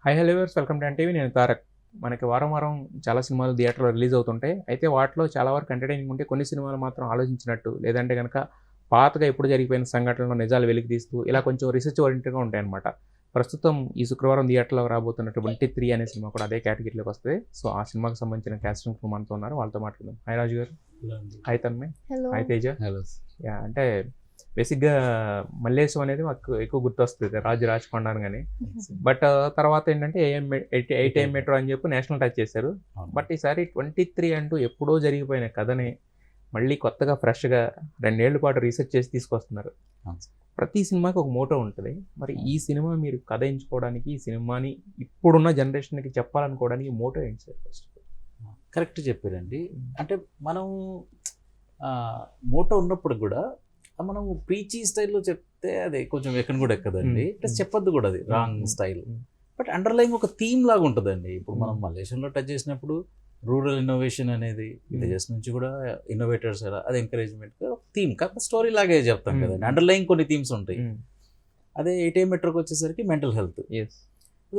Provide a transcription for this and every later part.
High hello viewers, welcome to NTV. నేను తారక్. మనకి వారం వారం చాలా సినిమాలు థియేటర్లో రిలీజ్ అవుతుంటాయి. అయితే వాటిలో చాలా వరకు ఎంటర్టైనింగ్ ఉంటే, కొన్ని సినిమాలు మాత్రం ఆలోచించినట్టు, లేదంటే గనక పాతగా ఎప్పుడు జరిగిపోయిన సంఘటనలు నిజాలు వెలికి తీస్తూ ఇలా కొంచెం రీసెర్చ్ ఓరియంటెడ్గా ఉంటాయన్నమాట. ప్రస్తుతం ఈ శుక్రవారం థియేటర్లో రాబోతున్నట్టు 23 అనే సినిమా కూడా అదే కేటగిరీలోకి వస్తుంది. సో ఆ సినిమాకి సంబంధించిన కాస్టింగ్ క్రూ మనతో ఉన్నారు, వాళ్ళతో మాట్లాడదాం. హై రాజు గారు. High Tanmay. Hello. High Teja. Hello. Yeah, అంటే బేసిక్గా మల్లేశం అనేది మాకు ఎక్కువ గుర్తొస్తుంది రాజ్ కొండాను. బట్ తర్వాత ఏంటంటే ఏఎం మెట్రో అని చెప్పి నేషనల్ టచ్ చేశారు. బట్ ఈసారి 23 అంటూ ఎప్పుడో జరిగిపోయిన కథని మళ్ళీ కొత్తగా ఫ్రెష్గా 2 ఏళ్ల పాటు రీసెర్చ్ చేసి తీసుకొస్తున్నారు. ప్రతి సినిమాకి ఒక మోటో ఉంటుంది. మరి ఈ సినిమా మీరు కథ ఎంచుకోవడానికి, ఈ సినిమాని ఇప్పుడున్న జనరేషన్కి చెప్పాలనుకోవడానికి మోటో ఏంటి సార్? ఫస్ట్ కరెక్ట్ చెప్పారండి. అంటే మనం మోటో ఉన్నప్పుడు కూడా మనం ప్రీచీ స్టైల్లో చెప్తే అది కొంచెం ఎక్కడ కూడా ఎక్కదండి. ప్లస్ చెప్పొద్దు కూడా, అది రాంగ్ స్టైల్. బట్ అండర్లైన్ ఒక థీమ్ లాగా ఉంటుందండి. ఇప్పుడు మనం మలేషియాలో టచ్ చేసినప్పుడు రూరల్ ఇన్నోవేషన్ అనేది విలేజెస్ నుంచి కూడా ఇన్నోవేటర్స్ అది ఎంకరేజ్మెంట్ థీమ్, కాకపోతే స్టోరీ లాగే చెప్తాం కదండి. అండర్లైన్ కొన్ని థీమ్స్ ఉంటాయి. అదే ఏటీఎం మెట్రోకి వచ్చేసరికి మెంటల్ హెల్త్ ఇది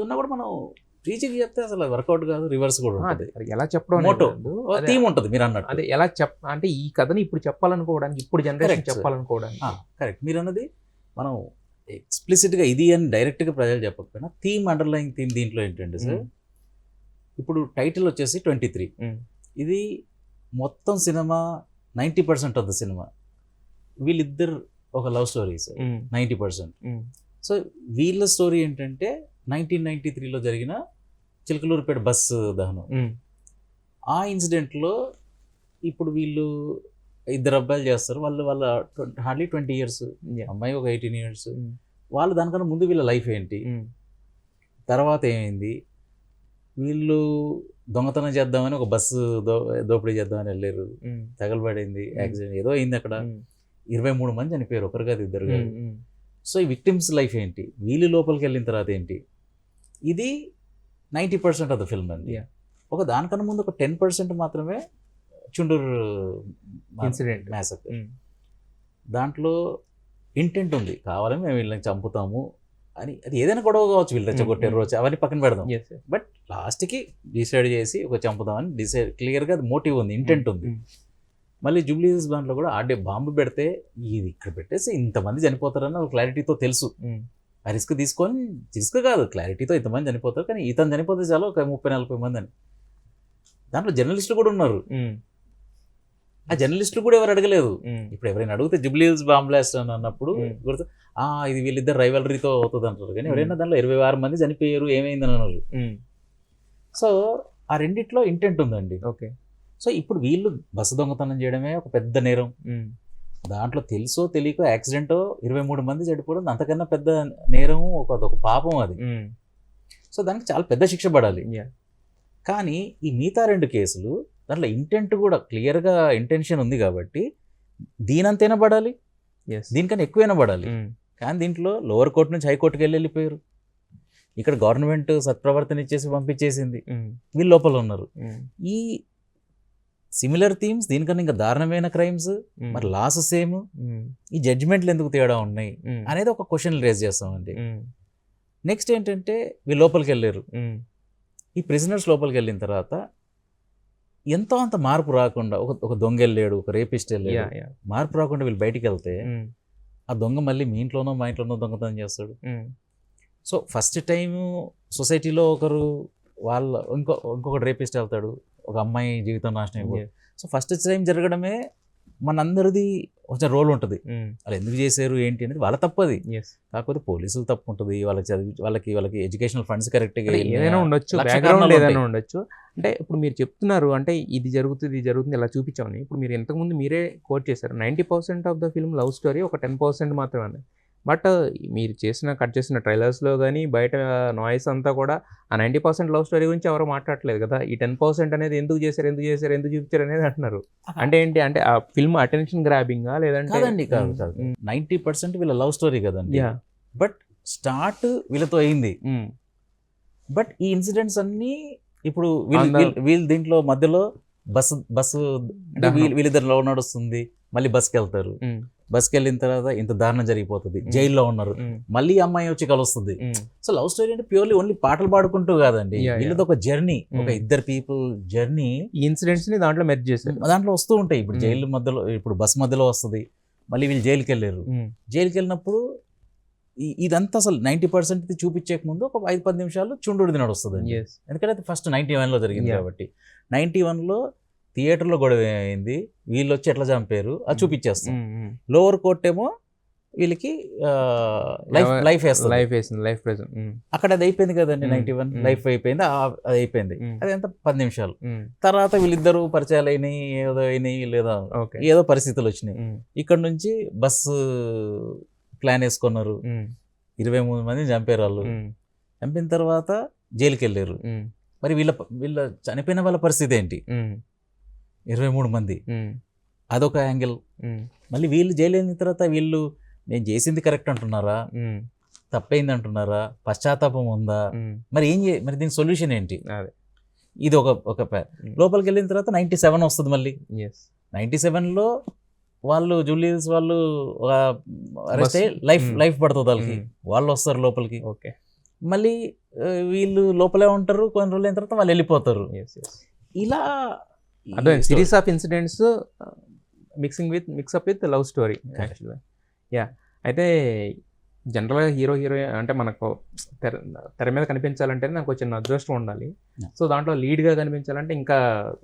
ఉన్నా కూడా మనం ప్రీచింగ్ చెప్తే అసలు వర్కౌట్ కాదు, రివర్స్ కూడా ఉంటుంది. ఎలా చెప్పడం, మోటో థీమ్ ఉంటుంది మీరు అన్నట్టు. అదే ఎలా అంటే ఈ కథని ఇప్పుడు చెప్పాలనుకోవడానికి, ఇప్పుడు జనరేషన్ చెప్పాలనుకోవడానికి. కరెక్ట్ మీరు అన్నది. మనం ఎక్స్ప్లిసిట్గా ఇది అని డైరెక్ట్గా ప్రజలు చెప్పకపోయినా థీమ్, అండర్లైన్ థీమ్ దీంట్లో ఏంటంటే సార్, ఇప్పుడు టైటిల్ వచ్చేసి 23. ఇది మొత్తం సినిమా 90% ఆఫ్ ద సినిమా వీళ్ళిద్దరు ఒక లవ్ స్టోరీ సార్, 90%. సో వీళ్ళ స్టోరీ ఏంటంటే 1993లో జరిగిన చిలకలూరుపేట బస్సు దహనం. ఆ ఇన్సిడెంట్లో ఇప్పుడు వీళ్ళు 2 అబ్బాయిలు చేస్తారు. వాళ్ళ హార్డ్లీ 20 years, అమ్మాయి ఒక 18 years. వాళ్ళు దానికన్నా ముందు వీళ్ళ లైఫ్ ఏంటి, తర్వాత ఏమైంది, వీళ్ళు దొంగతనం చేద్దామని ఒక బస్సు దోపిడీ చేద్దామని వెళ్ళారు, తగలబడింది, యాక్సిడెంట్ ఏదో అయింది అక్కడ, 23 మంది చనిపోయారు, ఒకరు కాదు, 2 కాదు. సో ఈ విక్టిమ్స్ లైఫ్ ఏంటి, వీళ్ళు లోపలికి వెళ్ళిన తర్వాత ఏంటి, ఇది 90% ఆఫ్ ద ఫిల్మ్ అండి. ఒక దానికన్నా ముందు ఒక 10% మాత్రమే చుండూరు ఇన్సిడెంట్ మ్యాసక్టర్. దాంట్లో ఇంటెంట్ ఉంది, కావాలని మేము వీళ్ళని చంపుతాము అని. అది ఏదైనా గొడవ కావచ్చు, వీళ్ళు తెచ్చగొట్టారు రోజు, అవన్నీ పక్కన పెడదాం. బట్ లాస్ట్కి డిసైడ్ చేసి ఒక చంపుదామని డిసైడ్, క్లియర్గా అది మోటివ్ ఉంది, ఇంటెంట్ ఉంది. మళ్ళీ జూబ్లీ హిల్స్ దాంట్లో కూడా ఆడే బాంబు పెడితే ఇది ఇక్కడ పెట్టేసి ఇంతమంది చనిపోతారని ఒక క్లారిటీతో తెలుసు. ఆ రిస్క్ తీసుకొని, రిస్క్ కాదు, క్లారిటీతో ఇంతమంది చనిపోతారు, కానీ ఇతను చనిపోతే చాలు ఒక 30-40 మంది అని. దాంట్లో జర్నలిస్టులు కూడా ఉన్నారు. ఆ జర్నలిస్టులు కూడా ఎవరు అడగలేదు. ఇప్పుడు ఎవరైనా అడిగితే జూబ్లీ హిల్స్ బాంబ్ బ్లాస్ట్ అని అన్నప్పుడు గుర్తు, ఇది వీళ్ళిద్దరు రైవలరీతో అవుతుంది అంటారు, కానీ ఎవరైనా దాంట్లో 26 మంది చనిపోయారు ఏమైందని అన్నారు. సో ఆ రెండిట్లో ఇంటెంట్ ఉందండి. ఓకే. సో ఇప్పుడు వీళ్ళు బస్సు దొంగతనం చేయడమే ఒక పెద్ద నేరం. దాంట్లో తెలుసో తెలియకో యాక్సిడెంటో 23 మంది చనిపోవడం అంతకన్నా పెద్ద నేరం, ఒక పాపం అది. సో దానికి చాలా పెద్ద శిక్ష పడాలి. కానీ ఈ మిగతా 2 కేసులు దాంట్లో ఇంటెంట్ కూడా క్లియర్గా ఇంటెన్షన్ ఉంది కాబట్టి దీనంతైనా పడాలి, దీనికన్నా ఎక్కువైనా పడాలి. కానీ దీంట్లో లోవర్ కోర్టు నుంచి హైకోర్టుకి వెళ్ళిపోయారు. ఇక్కడ గవర్నమెంట్ సత్ప్రవర్తన ఇచ్చేసి పంపించేసింది, వీళ్ళు లోపల ఉన్నారు. ఈ సిమిలర్ థీమ్స్, దీనికన్నా ఇంకా దారుణమైన క్రైమ్స్, మరి లాస్ సేమ్, ఈ జడ్జిమెంట్లు ఎందుకు తేడా ఉన్నాయి అనేది ఒక క్వశ్చన్ రేజ్ చేస్తామండి. నెక్స్ట్ ఏంటంటే వీళ్ళు లోపలికి వెళ్ళారు, ఈ ప్రిజనర్స్ లోపలికి వెళ్ళిన తర్వాత ఎంతో అంత మార్పు రాకుండా, ఒక దొంగ వెళ్ళాడు, ఒక రేపిస్ట్ వెళ్ళాడు, మార్పు రాకుండా వీళ్ళు బయటికి వెళ్తే ఆ దొంగ మళ్ళీ మీ ఇంట్లోనో మా ఇంట్లోనో దొంగతనం చేస్తాడు. సో ఫస్ట్ టైం సొసైటీలో ఒకరు ఇంకొకటి రేపిస్ట్ వెళ్తాడు, ఒక అమ్మాయి జీవితం నాశనం అయిపోతుంది. సో ఫస్ట్ టైం జరగడమే మనందరిది కొంచెం రోల్ ఉంటుంది. వాళ్ళు ఎందుకు చేశారు ఏంటి అనేది వాళ్ళ తప్పది. కాకపోతే పోలీసులు తప్పు ఉంటుంది, వాళ్ళకి ఎడ్యుకేషనల్ ఫండ్స్ కరెక్ట్గా ఏదైనా ఉండొచ్చు, బ్యాక్గ్రౌండ్ ఏదైనా ఉండొచ్చు. అంటే ఇప్పుడు మీరు చెప్తున్నారు, అంటే ఇది జరుగుతుంది ఇలా చూపించామని. ఇప్పుడు మీరు ఇంతకుముందు మీరే కోట్ చేశారు, 90% of the film love story, ఒక 10% మాత్రమే. బట్ మీరు కట్ చేసిన ట్రైలర్స్లో కానీ బయట నాయిస్ అంతా కూడా ఆ 90% లవ్ స్టోరీ గురించి ఎవరో మాట్లాడలేదు కదా. ఈ 10% అనేది ఎందుకు చేశారు, ఎందుకు చూపించారు అనేది అంటున్నారు. అంటే ఏంటి, అంటే ఆ ఫిల్మ్ అటెన్షన్ గ్రాబింగా లేదంటే? కాదు 90% వీళ్ళ లవ్ స్టోరీ కదండి. బట్ స్టార్ట్ వీళ్ళతో అయింది. బట్ ఈ ఇన్సిడెంట్స్ అన్నీ ఇప్పుడు వీళ్ళు దీంట్లో మధ్యలో బస్సు వీళ్ళిద్దరు లవ్ నడుస్తుంది, మళ్ళీ బస్కి వెళ్తారు, బస్కి వెళ్ళిన తర్వాత ఇంత దారుణం జరిగిపోతుంది, జైల్లో ఉన్నారు, మళ్ళీ అమ్మాయి వచ్చి కలుస్తుంది. సో లవ్ స్టోరీ అంటే ప్యూర్లీ ఓన్లీ పాటలు పాడుకుంటూ కాదండి, వీళ్ళది ఒక జర్నీ, ఒక ఇద్దరు పీపుల్ జర్నీ, ఈ ఇన్సిడెంట్స్ ని దాంట్లో మెర్జ్ చేశారు. దాంట్లో వస్తూ ఉంటాయి. ఇప్పుడు జైలు మధ్యలో, ఇప్పుడు బస్ మధ్యలో వస్తుంది, మళ్ళీ వీళ్ళు జైలుకి వెళ్ళారు, జైలుకి వెళ్ళినప్పుడు ఇదంతా అసలు 90% చూపించక ముందు ఒక 5-10 నిమిషాలు చుండుడిది నడుస్తుంది. ఎందుకంటే అది ఫస్ట్ 91లో జరిగింది కాబట్టి 91లో థియేటర్లో గొడవ అయింది, వీళ్ళు వచ్చి ఎట్లా చంపారు అది చూపించేస్తాం. లోవర్ కోర్ట్ ఏమో వీళ్ళకి లైఫ్ వేస్తుంది. అక్కడ అది అయిపోయింది కదండి, 91 లైఫ్ అయిపోయింది, అది అయిపోయింది. అది ఎంత 10 నిమిషాలు. తర్వాత వీళ్ళిద్దరు పరిచయాలు అయినాయి, ఏదో అయినాయి, లేదా ఏదో పరిస్థితులు వచ్చినాయి. ఇక్కడ నుంచి బస్సు ప్లాన్ వేసుకున్నారు, 23 మంది చంపారు వాళ్ళు. చంపిన తర్వాత జైలుకి వెళ్ళారు. మరి వీళ్ళ చనిపోయిన వాళ్ళ పరిస్థితి ఏంటి? 23 మంది, అదొక యాంగిల్. మళ్ళీ వీళ్ళు జైలు వెళ్ళిన తర్వాత వీళ్ళు నేను చేసింది కరెక్ట్ అంటున్నారా, తప్పైంది అంటున్నారా, పశ్చాత్తాపం ఉందా, మరి మరి దీని సొల్యూషన్ ఏంటి? ఇది ఒక లోపలికి వెళ్ళిన తర్వాత 97 వస్తుంది. మళ్ళీ 97లో వాళ్ళు జూలియస్ వాళ్ళు అరెస్ట్ అయ్యి లైఫ్ పడుతుంది వాళ్ళకి, వాళ్ళు వస్తారు లోపలికి. మళ్ళీ వీళ్ళు లోపలే ఉంటారు, కొన్ని రోజులు అయిన తర్వాత వాళ్ళు వెళ్ళిపోతారు. ఇలా series of incidents mixup with love story యాక్చువల్గా. అయితే జనరల్గా హీరోయిన్ అంటే మనకు తెర మీద కనిపించాలంటే నాకు చిన్న అదృష్టం ఉండాలి. సో దాంట్లో లీడ్గా కనిపించాలంటే ఇంకా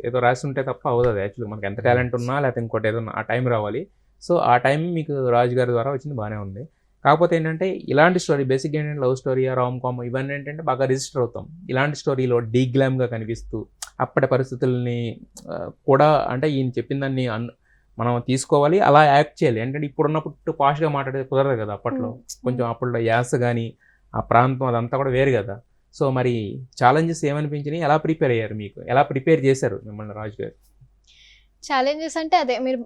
ఏదో రాసి ఉంటే తప్ప అవుతుంది. యాక్చువల్లీ మనకి ఎంత టాలెంట్ ఉన్నా లేకపోతే ఇంకోటి ఏదో ఆ టైం రావాలి. సో ఆ టైం మీకు రాజు గారి ద్వారా వచ్చింది, బాగానే ఉంది. కాకపోతే ఏంటంటే ఇలాంటి స్టోరీ బేసిక్గా ఏంటంటే లవ్ స్టోరీ, రామ్ కామ్ ఇవన్నీ ఏంటంటే బాగా రిజిస్టర్ అవుతాం. ఇలాంటి స్టోరీలో డీగ్లామ్గా కనిపిస్తూ అప్పటి పరిస్థితుల్ని కూడా అంటే ఈయన చెప్పిన దాన్ని మనం తీసుకోవాలి, అలా యాక్ట్ చేయాలి. ఏంటంటే ఇప్పుడున్నప్పుడు పాష్గా మాట్లాడేది కుదరదు కదా, అప్పట్లో కొంచెం అప్పట్లో యాస కానీ ఆ ప్రాంతం అదంతా కూడా వేరు కదా. సో మరి ఛాలెంజెస్ ఏమనిపించినాయి, ఎలా ప్రిపేర్ అయ్యారు, మీకు ఎలా ప్రిపేర్ చేశారు మిమ్మల్ని రాజు గారు? ఛాలెంజెస్ అంటే అదే మీరు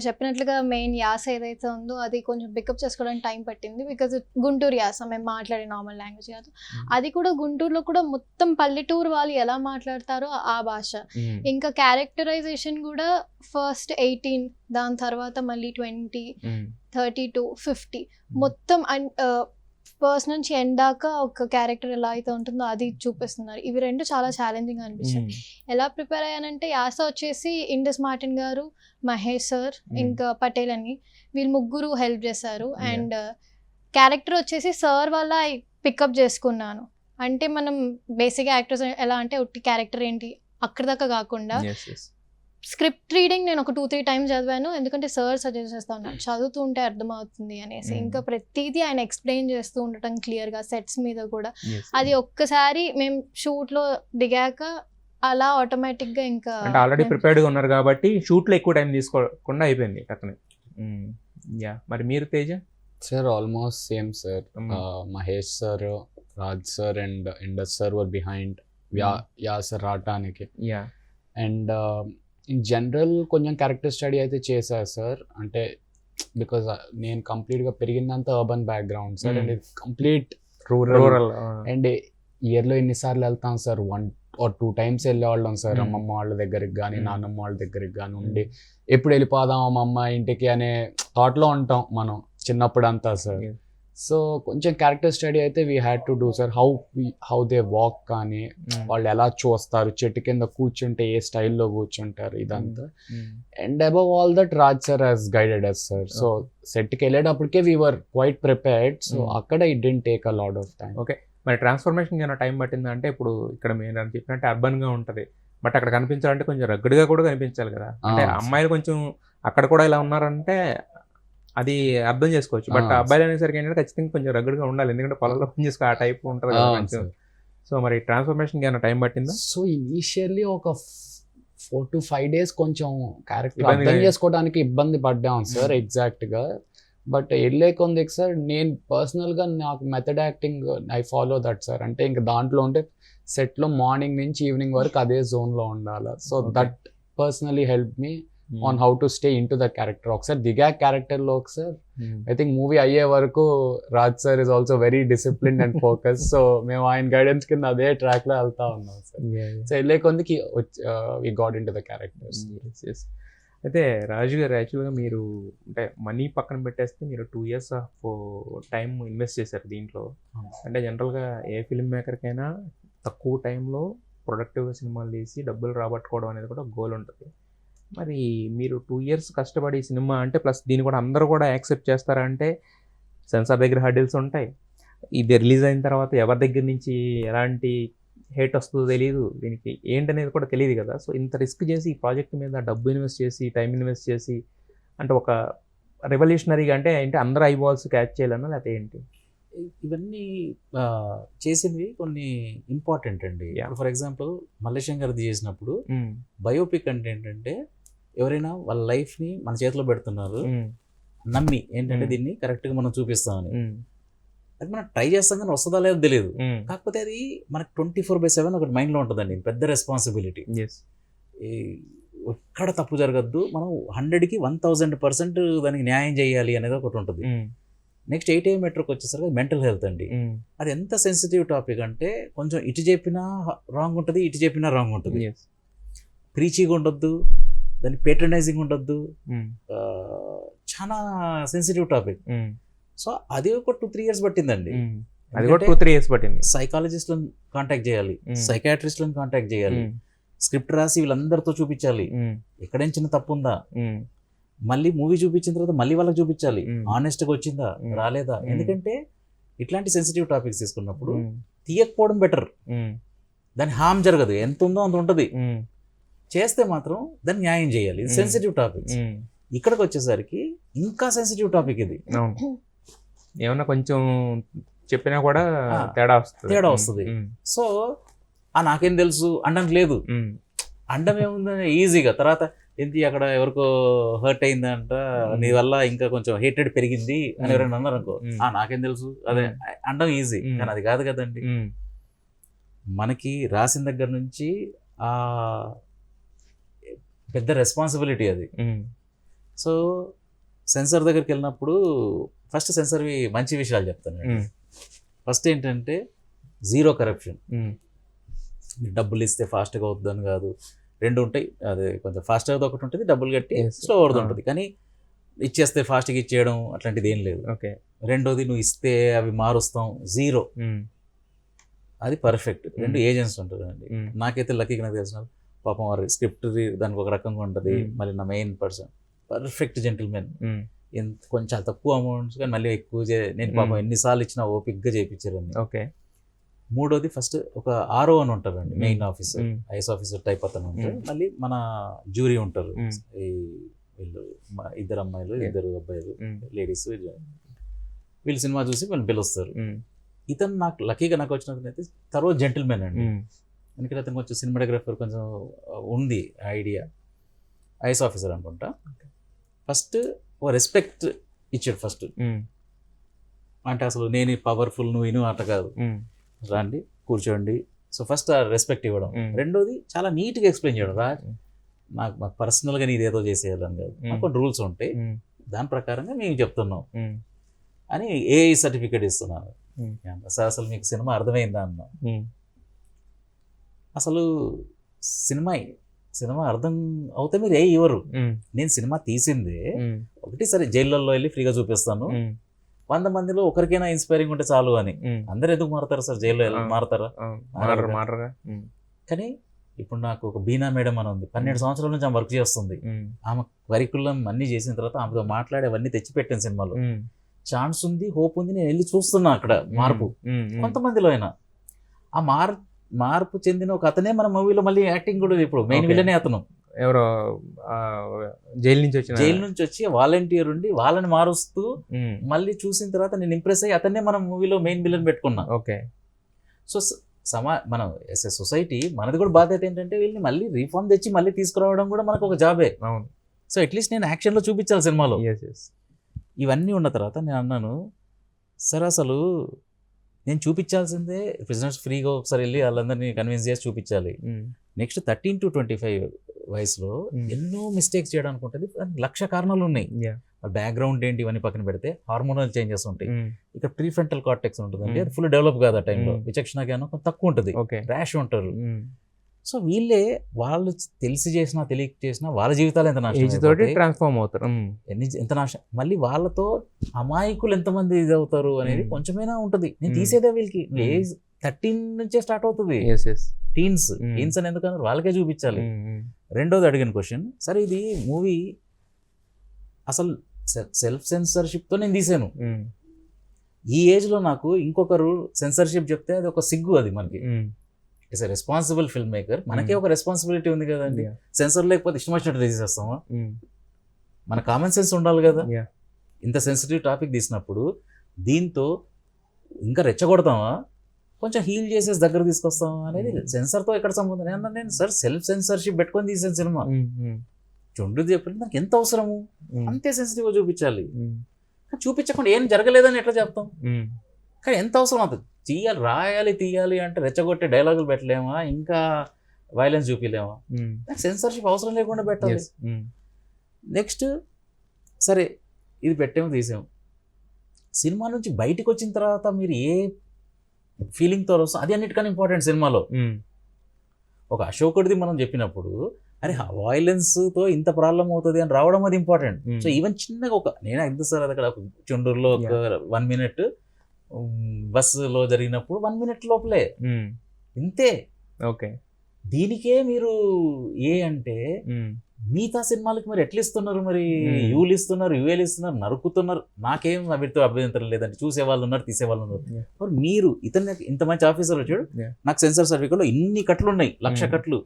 చెప్పినట్లుగా మెయిన్ యాస ఏదైతే ఉందో అది కొంచెం పికప్ చేసుకోవడానికి టైం పట్టింది. బికాజ్ గుంటూరు యాస మేము మాట్లాడే నార్మల్ లాంగ్వేజ్ కాదు, అది కూడా గుంటూరులో కూడా మొత్తం పల్లెటూరు వాళ్ళు ఎలా మాట్లాడతారో ఆ భాష. ఇంకా క్యారెక్టరైజేషన్ కూడా ఫస్ట్ 18, దాని తర్వాత మళ్ళీ 20, 32, 50 మొత్తం ఫస్ట్ నుంచి ఎండ్ దాకా ఒక క్యారెక్టర్ ఎలా అయితే ఉంటుందో అది చూపిస్తున్నారు. ఇవి రెండు చాలా ఛాలెంజింగ్ అనిపించాయి. ఎలా ప్రిపేర్ అయ్యానంటే యాస వచ్చేసి ఇండస్ మార్టిన్ గారు, మహేష్ సార్, ఇంకా పటేల్ అని వీళ్ళు ముగ్గురు హెల్ప్ చేశారు. అండ్ క్యారెక్టర్ వచ్చేసి సార్ వల్ల పికప్ చేసుకున్నాను. అంటే మనం బేసిక్గా యాక్టర్స్ ఎలా అంటే ఒట్టి క్యారెక్టర్ ఏంటి అక్కడ దాకా కాకుండా స్క్రిప్ట్ రీడింగ్ నేను ఒక 2-3 టైమ్స్ చదివాను. ఎందుకంటే సార్ సజెస్ట్ చేస్తా ఉన్నాను చదువుతూ ఉంటే అర్థమవుతుంది అనేసి. ఇంకా ప్రతిదీ ఆయన ఎక్స్ప్లెయిన్ చేస్తూ ఉండటం క్లియర్గా సెట్స్ మీద కూడా. అది ఒక్కసారి మేము షూట్లో దిగాక అలా ఆటోమేటిక్గా ఇంకా ఆల్రెడీ ప్రిపేర్డ్గా ఉన్నారు కాబట్టి షూట్లో ఎక్కువ టైం తీసుకోకుండా అయిపోయింది అతను. మరి మీరు Teja? Sir almost same sir. Mahesh sir, Raj sir and Indus sir were behind sir రావటానికి. అండ్ ఇన్ జనరల్ కొంచెం క్యారెక్టర్ స్టడీ అయితే చేశారు సార్. అంటే బికాజ్ నేను కంప్లీట్గా పెరిగిందంతా అర్బన్ బ్యాక్గ్రౌండ్ సార్, అండ్ ఇది కంప్లీట్ రూరల్. అండ్ ఇయర్లో ఎన్నిసార్లు వెళ్తాం సార్, 1 or 2 times వెళ్ళేవాళ్ళం సార్. అమ్మమ్మ వాళ్ళ దగ్గరికి కానీ నాన్నమ్మ వాళ్ళ దగ్గరికి కానీ ఉండి ఎప్పుడు వెళ్ళిపోదాం అమ్మమ్మ ఇంటికి అనే థాట్లో ఉంటాం మనం చిన్నప్పుడు అంతా సార్. సో కొంచెం క్యారెక్టర్ స్టడీ అయితే we had to do sir. How they walk కానీ వాళ్ళు ఎలా చూస్తారు, చెట్టు కింద కూర్చుంటే ఏ స్టైల్లో కూర్చుంటారు, ఇదంతా. And above all that Raj sir has guided us sir. So సెట్కి వెళ్ళేటప్పటికే we were quite prepared. So అక్కడ it didn't take a lot of time. Okay, మరి ట్రాన్స్ఫర్మేషన్ ఏమైనా టైం పట్టిందా? అంటే ఇప్పుడు ఇక్కడ మీరు చెప్పినట్టు అర్బన్గా ఉంటుంది, బట్ అక్కడ కనిపించాలంటే కొంచెం రగ్గడ్గా కూడా కనిపించాలి కదా. అంటే అమ్మాయిలు కొంచెం అక్కడ కూడా ఇలా ఉన్నారంటే అది అర్థం చేసుకోవచ్చు. బట్ అబ్బాయిలు అనేసరికి ఏంటంటే ఖచ్చితంగా కొంచెం రగ్గడ్గా ఉండాలి, ఎందుకంటే పొలంలో పని చేసుకో ఆ టైప్ ఉంటుంది కదా కొంచెం. సో మరి ట్రాన్స్ఫర్మేషన్కి ఏమైనా టైం పట్టిందా? సో ఇనీషియల్లీ ఒక 4 to 5 days కొంచెం క్యారెక్టర్ అర్థం చేసుకోవడానికి ఇబ్బంది పడ్డాం సార్ ఎగ్జాక్ట్గా. బట్ వెళ్ళే కొంది సార్ నేను పర్సనల్గా నాకు method acting I follow that sir. అంటే ఇంకా దాంట్లో ఉంటే సెట్లో మార్నింగ్ నుంచి ఈవినింగ్ వరకు అదే జోన్లో ఉండాలి. So that personally help me on how to stay in to the character. ఒకసారి దిగా క్యారెక్టర్లో ఒకసారి ఐ థింక్ మూవీ అయ్యే వరకు Raj sir is also very disciplined and focus. So మేము ఆయన గైడెన్స్ కింద అదే ట్రాక్లో వెళ్తా ఉన్నాం సార్. సో వెళ్ళే కొందికి we got into the characters. అయితే రాజు గారు యాక్చువల్గా మీరు అంటే మనీ పక్కన పెట్టేస్తే మీరు 2 years ఆఫ్ టైం ఇన్వెస్ట్ చేశారు దీంట్లో. అంటే జనరల్గా ఏ ఫిల్మ్ మేకర్కైనా తక్కువ టైంలో ప్రొడక్టివ్గా సినిమాలు తీసి డబ్బులు రాబట్టుకోవడం అనేది కూడా గోల్ ఉంటుంది. మరి మీరు 2 years కష్టపడి సినిమా అంటే ప్లస్ దీన్ని కూడా అందరూ కూడా యాక్సెప్ట్ చేస్తారంటే సెన్సార్ దగ్గర హర్డిల్స్ ఉంటాయి. ఇది రిలీజ్ అయిన తర్వాత ఎవరి దగ్గర నుంచి ఎలాంటి హేట్ వస్తుందో తెలియదు, దీనికి ఏంటనేది కూడా తెలియదు కదా. సో ఇంత రిస్క్ చేసి ఈ ప్రాజెక్ట్ మీద డబ్బు ఇన్వెస్ట్ చేసి టైం ఇన్వెస్ట్ చేసి అంటే ఒక రెవల్యూషనరీగా అంటే ఏంటి అందరూ ఐబాల్స్ క్యాచ్ చేయాలన్నా లేకపోతే ఏంటి? ఇవన్నీ చేసినవి కొన్ని ఇంపార్టెంట్ అండి. ఫర్ ఎగ్జాంపుల్ మల్లేశం గారిది చేసినప్పుడు బయోపిక్ అంటే ఏంటంటే ఎవరైనా వాళ్ళ లైఫ్ని మన చేతిలో పెడుతున్నారు నమ్మి ఏంటంటే దీన్ని కరెక్ట్గా మనం చూపిస్తామని. అది మనం ట్రై చేస్తాం కానీ వస్తుందా లేదో తెలియదు. కాకపోతే అది మనకు 24/7 ఒకటి మైండ్లో ఉంటుందండి, పెద్ద రెస్పాన్సిబిలిటీ. ఎక్కడ తప్పు జరగద్దు, మనం 100కి 1000% దానికి న్యాయం చేయాలి అనేది ఒకటి ఉంటుంది. నెక్స్ట్ 8AM మెట్రోకి వచ్చేసరికి మెంటల్ హెల్త్ అండి. అది ఎంత సెన్సిటివ్ టాపిక్ అంటే కొంచెం ఇటు చెప్పినా రాంగ్ ఉంటుంది, ఇటు చెప్పినా రాంగ్ ఉంటుంది. ప్రీచీగా ఉండొద్దు, దాన్ని పేట్రనైజింగ్ ఉండొద్దు, చాలా సెన్సిటివ్ టాపిక్. సో అది ఒక 2-3 years పట్టిందండి. అది కూడా 2-3 years పట్టింది. సైకాలజిస్ట్లను కాంటాక్ట్ చేయాలి, సైకాట్రిస్ట్లను కాంటాక్ట్ చేయాలి, స్క్రిప్ట్ రాసి వీళ్ళందరితో చూపించాలి ఎక్కడైనా చిన్న తప్పు ఉందా, మళ్ళీ మూవీ చూపించిన తర్వాత మళ్ళీ వాళ్ళకి చూపించాలి ఆనెస్ట్గా వచ్చిందా రాలేదా. ఎందుకంటే ఇట్లాంటి సెన్సిటివ్ టాపిక్స్ తీసుకున్నప్పుడు తీయకపోవడం బెటర్, దాని హామ్ జరగదు, ఎంత ఉందో అంత ఉంటుంది. చేస్తే మాత్రం దాన్ని న్యాయం చేయాలి. ఇది సెన్సిటివ్ టాపిక్స్. ఇక్కడికి వచ్చేసరికి ఇంకా సెన్సిటివ్ టాపిక్ ఇది. ఏమన్నా కొంచెం చెప్పినా కూడా తేడా వస్తుంది. సో నాకేం తెలుసు అనడానికి లేదు, అండం ఏముందని ఈజీగా తర్వాత ఏంటి అక్కడ ఎవరికో హర్ట్ అయిందంట నీ వల్ల ఇంకా కొంచెం హేటెడ్ పెరిగింది అని ఎవరైనా అన్నారు అనుకో, నాకేం తెలుసు అదే అండం ఈజీ. కానీ అది కాదు కదండి, మనకి రాసిన దగ్గర నుంచి ఆ పెద్ద రెస్పాన్సిబిలిటీ అది. సో సెన్సార్ దగ్గరికి వెళ్ళినప్పుడు ఫస్ట్ సెన్సార్వి మంచి విషయాలు చెప్తాను. ఫస్ట్ ఏంటంటే 0 కరప్షన్. డబ్బులు ఇస్తే ఫాస్ట్గా అవుతుందని కాదు, రెండు ఉంటాయి. అదే కొంచెం ఫాస్ట్గా ఒకటి ఉంటుంది, డబ్బులు కట్టి స్లో అవుతుంది ఉంటుంది. కానీ ఇచ్చేస్తే ఫాస్ట్గా ఇచ్చేయడం అట్లాంటిది ఏం లేదు. రెండోది నువ్వు ఇస్తే అవి మారుస్తాం 0, అది పర్ఫెక్ట్. 2 ఏజెంట్స్ ఉంటారండి. నాకైతే లక్కీగా నాకు తెలిసిన పాపం వారి స్క్రిప్ట్ దానికి ఒక రకంగా ఉంటుంది, మళ్ళీ నా మెయిన్ పర్సన్ పర్ఫెక్ట్ జెంటిల్మెన్. కొంచెం తక్కువ అమౌంట్స్ కానీ మళ్ళీ ఎక్కువ నేను పాపం ఎన్నిసార్లు ఇచ్చినా ఓపిక్గా చేయించారండి. మూడోది ఫస్ట్ ఒక RO అని ఉంటారండి, main officer, is officer type అతను ఉంటారు. మళ్ళీ మన జ్యూరీ ఉంటారు, ఈ వీళ్ళు 2 అమ్మాయిలు 2 అబ్బాయిలు లేడీస్, వీళ్ళు సినిమా చూసి వీళ్ళని పిలుస్తారు. ఇతను నాకు లక్కీగా నాకు వచ్చినట్టు తర్వాత జెంటిల్మెన్ అండి. ఎందుకంటే అతను కొంచెం సినిమాటోగ్రఫర్ కొంచెం ఉంది ఐడియా, ఐఎస్ ఆఫీసర్ అనుకుంటా. ఫస్ట్ ఓ రెస్పెక్ట్ ఇచ్చాడు ఫస్ట్. అంటే అసలు నేను పవర్ఫుల్ నువ్వు ఇను అట్ట కాదు, రండి కూర్చోండి. సో ఫస్ట్ ఆ రెస్పెక్ట్ ఇవ్వడం. రెండోది చాలా నీట్గా ఎక్స్ప్లెయిన్ చేయడం, మాకు పర్సనల్గా నీది ఏదో చేసేయాలని కాదు, మాకు కొన్ని రూల్స్ ఉంటాయి దాని ప్రకారంగా మేము చెప్తున్నాం అని ఏఐ సర్టిఫికేట్ ఇస్తున్నాను. సార్ అసలు మీకు సినిమా అర్థమైందా అన్నా. అసలు సినిమా అర్థం అవుతే మీరు ఏ ఇవ్వరు. నేను సినిమా తీసిందే ఒకటి సరే జైళ్ళల్లో వెళ్ళి ఫ్రీగా చూపిస్తాను, 100 మందిలో ఒకరికైనా ఇన్స్పైరింగ్ ఉంటే చాలు అని. అందరు ఎందుకు మారుతారు సార్, జైల్లో మారుతారా? కానీ ఇప్పుడు నాకు ఒక బీనా మేడం అని ఉంది, 12 సంవత్సరాల నుంచి ఆమె వర్క్ చేస్తుంది. ఆమె కరికులం అన్నీ చేసిన తర్వాత ఆమెతో మాట్లాడి అవన్నీ తెచ్చిపెట్టాను సినిమాలో. ఛాన్స్ ఉంది, హోప్ ఉంది, నేను వెళ్ళి చూస్తున్నా అక్కడ మార్పు కొంతమందిలో అయినా. ఆ మార్పు చెందిన ఒక అతనే మన మూవీలో మళ్ళీ యాక్టింగ్ కూడా ఇప్పుడు మెయిన్ విలనే అతను. ఎవరో జైలు నుంచి వచ్చి వాలంటీర్ ఉండి వాళ్ళని మారుస్తూ మళ్ళీ చూసిన తర్వాత నేను ఇంప్రెస్ అయ్యి అతన్నే మనం మూవీలో మెయిన్ విలన్ పెట్టుకున్నా. సో మనం ఎస్ ఎ సొసైటీ మనది కూడా బాధ్యత ఏంటంటే వీళ్ళని మళ్ళీ రీఫార్మ్ తెచ్చి మళ్ళీ తీసుకురావడం కూడా మనకు ఒక జాబే. సో అట్లీస్ట్ నేను యాక్షన్లో చూపించాలి సినిమాలో. ఇవన్నీ ఉన్న తర్వాత నేను అన్నాను, సరే అసలు నేను చూపించాల్సిందే ప్రిజనర్స్ ఫ్రీగా ఒకసారి వెళ్ళి వాళ్ళందరినీ కన్విన్స్ చేసి చూపించాలి. నెక్స్ట్ 13 to 25 వయసులో ఎన్నో మిస్టేక్స్ చేయడానికి ఉంటుంది, 1,00,000 కారణాలు ఉన్నాయి. బ్యాక్గ్రౌండ్ ఏంటి ఇవన్నీ పక్కన పెడితే హార్మోనల్ చేంజెస్ ఉంటాయి. ఇక్కడ ప్రీఫ్రంటల్ కార్టెక్స్ ఉంటుంది, అంటే అది ఫుల్ డెవలప్ కాదు ఆ టైంలో. విచక్షణ జ్ఞానం కొంచెం తక్కువ ఉంటుంది, ర్యాష్ ఉంటారు. సో వీళ్ళే వాళ్ళు తెలిసి చేసినా తెలియక చేసినా వాళ్ళ జీవితాలు ఎంత నాశనం ఏజ్ తోటి అయిపోతాయి. ట్రాన్స్ఫార్మ్ అవుతారు. ఎంత నాశనం, మళ్ళీ వాళ్ళతో అమాయకులు ఎంతమంది ఇది అవుతారు అనేది కొంచెమైనా ఉంటుంది. నేను Mm. తీసేదే వీళ్ళకి ఏజ్ 13 నుంచే స్టార్ట్ అవుతుంది. Yes yes. టీన్స్ టీన్స్ అని ఎందుకన్నారు వాళ్ళకే చూపించాలి. రెండోది అడిగిన క్వశ్చన్, సరే ఇది మూవీ అసలు సెల్ఫ్ సెన్సర్షిప్తో నేను తీసాను. ఈ ఏజ్లో నాకు ఇంకొకరు సెన్సర్షిప్ చెప్తే అది ఒక సిగ్గు. అది మనకి it's a responsible film maker, మనకే ఒక రెస్పాన్సిబిలిటీ ఉంది కదండి. సెన్సర్ లేకపోతే ఇష్టం వచ్చినట్టు తీసేస్తామా? మన కామన్ సెన్స్ ఉండాలి కదా. Yeah. ఇంత సెన్సిటివ్ టాపిక్ తీసినప్పుడు దీంతో ఇంకా రెచ్చగొడతామా, కొంచెం హీల్ చేసేసి దగ్గర తీసుకొస్తామా అనేది సెన్సర్తో ఎక్కడ సంబంధం. నేను సార్ సెల్ఫ్ సెన్సర్షిప్ పెట్టుకొని తీసాను సినిమా. చుండ్రుది చెప్పిన నాకు ఎంత అవసరము అంతే సెన్సిటివ్గా చూపించాలి. చూపించకుండా ఏం జరగలేదని ఎట్లా చెప్తాం? కానీ ఎంత అవసరం అవుతుంది తీయాలి, రాయాలి, తీయాలి అంటే రెచ్చగొట్టే డైలాగులు పెట్టలేమా, ఇంకా వైలెన్స్ చూపించలేమా? సెన్సర్షిప్ అవసరం లేకుండా పెట్టాలి. నెక్స్ట్ సరే ఇది పెట్టాము తీసాము, సినిమా నుంచి బయటికి వచ్చిన తర్వాత మీరు ఏ ఫీలింగ్తో వస్తాం అది అన్నిటికన్నా ఇంపార్టెంట్ సినిమాలో. ఒక అశోకుడిది మనం చెప్పినప్పుడు అరే వైలెన్స్తో ఇంత ప్రాబ్లం అవుతుంది అని రావడం అది ఇంపార్టెంట్. సో ఈవెన్ చిన్నగా ఒక నేను ఎంత సార్ అది అక్కడ చుండూరులో ఒక 1 minute బస్సులో జరిగినప్పుడు 1 minute లోపలే ఇంతే. ఓకే, దీనికే మీరు ఏ అంటే మిగతా సినిమాలకి మరి ఎట్లా ఇస్తున్నారు? మరి యూలు ఇస్తున్నారు, యూఏలు ఇస్తున్నారు, నరుకుతున్నారు. నాకేం వీటితో అభ్యంతరం లేదండి, చూసేవాళ్ళు ఉన్నారు, తీసేవాళ్ళు ఉన్నారు. మరి మీరు ఇతను ఇంత మంచి ఆఫీసర్ వచ్చాడు, నాకు సెన్సార్ సర్టిఫికేట్లో ఇన్ని కట్లు ఉన్నాయి, 1,00,000 కట్లు.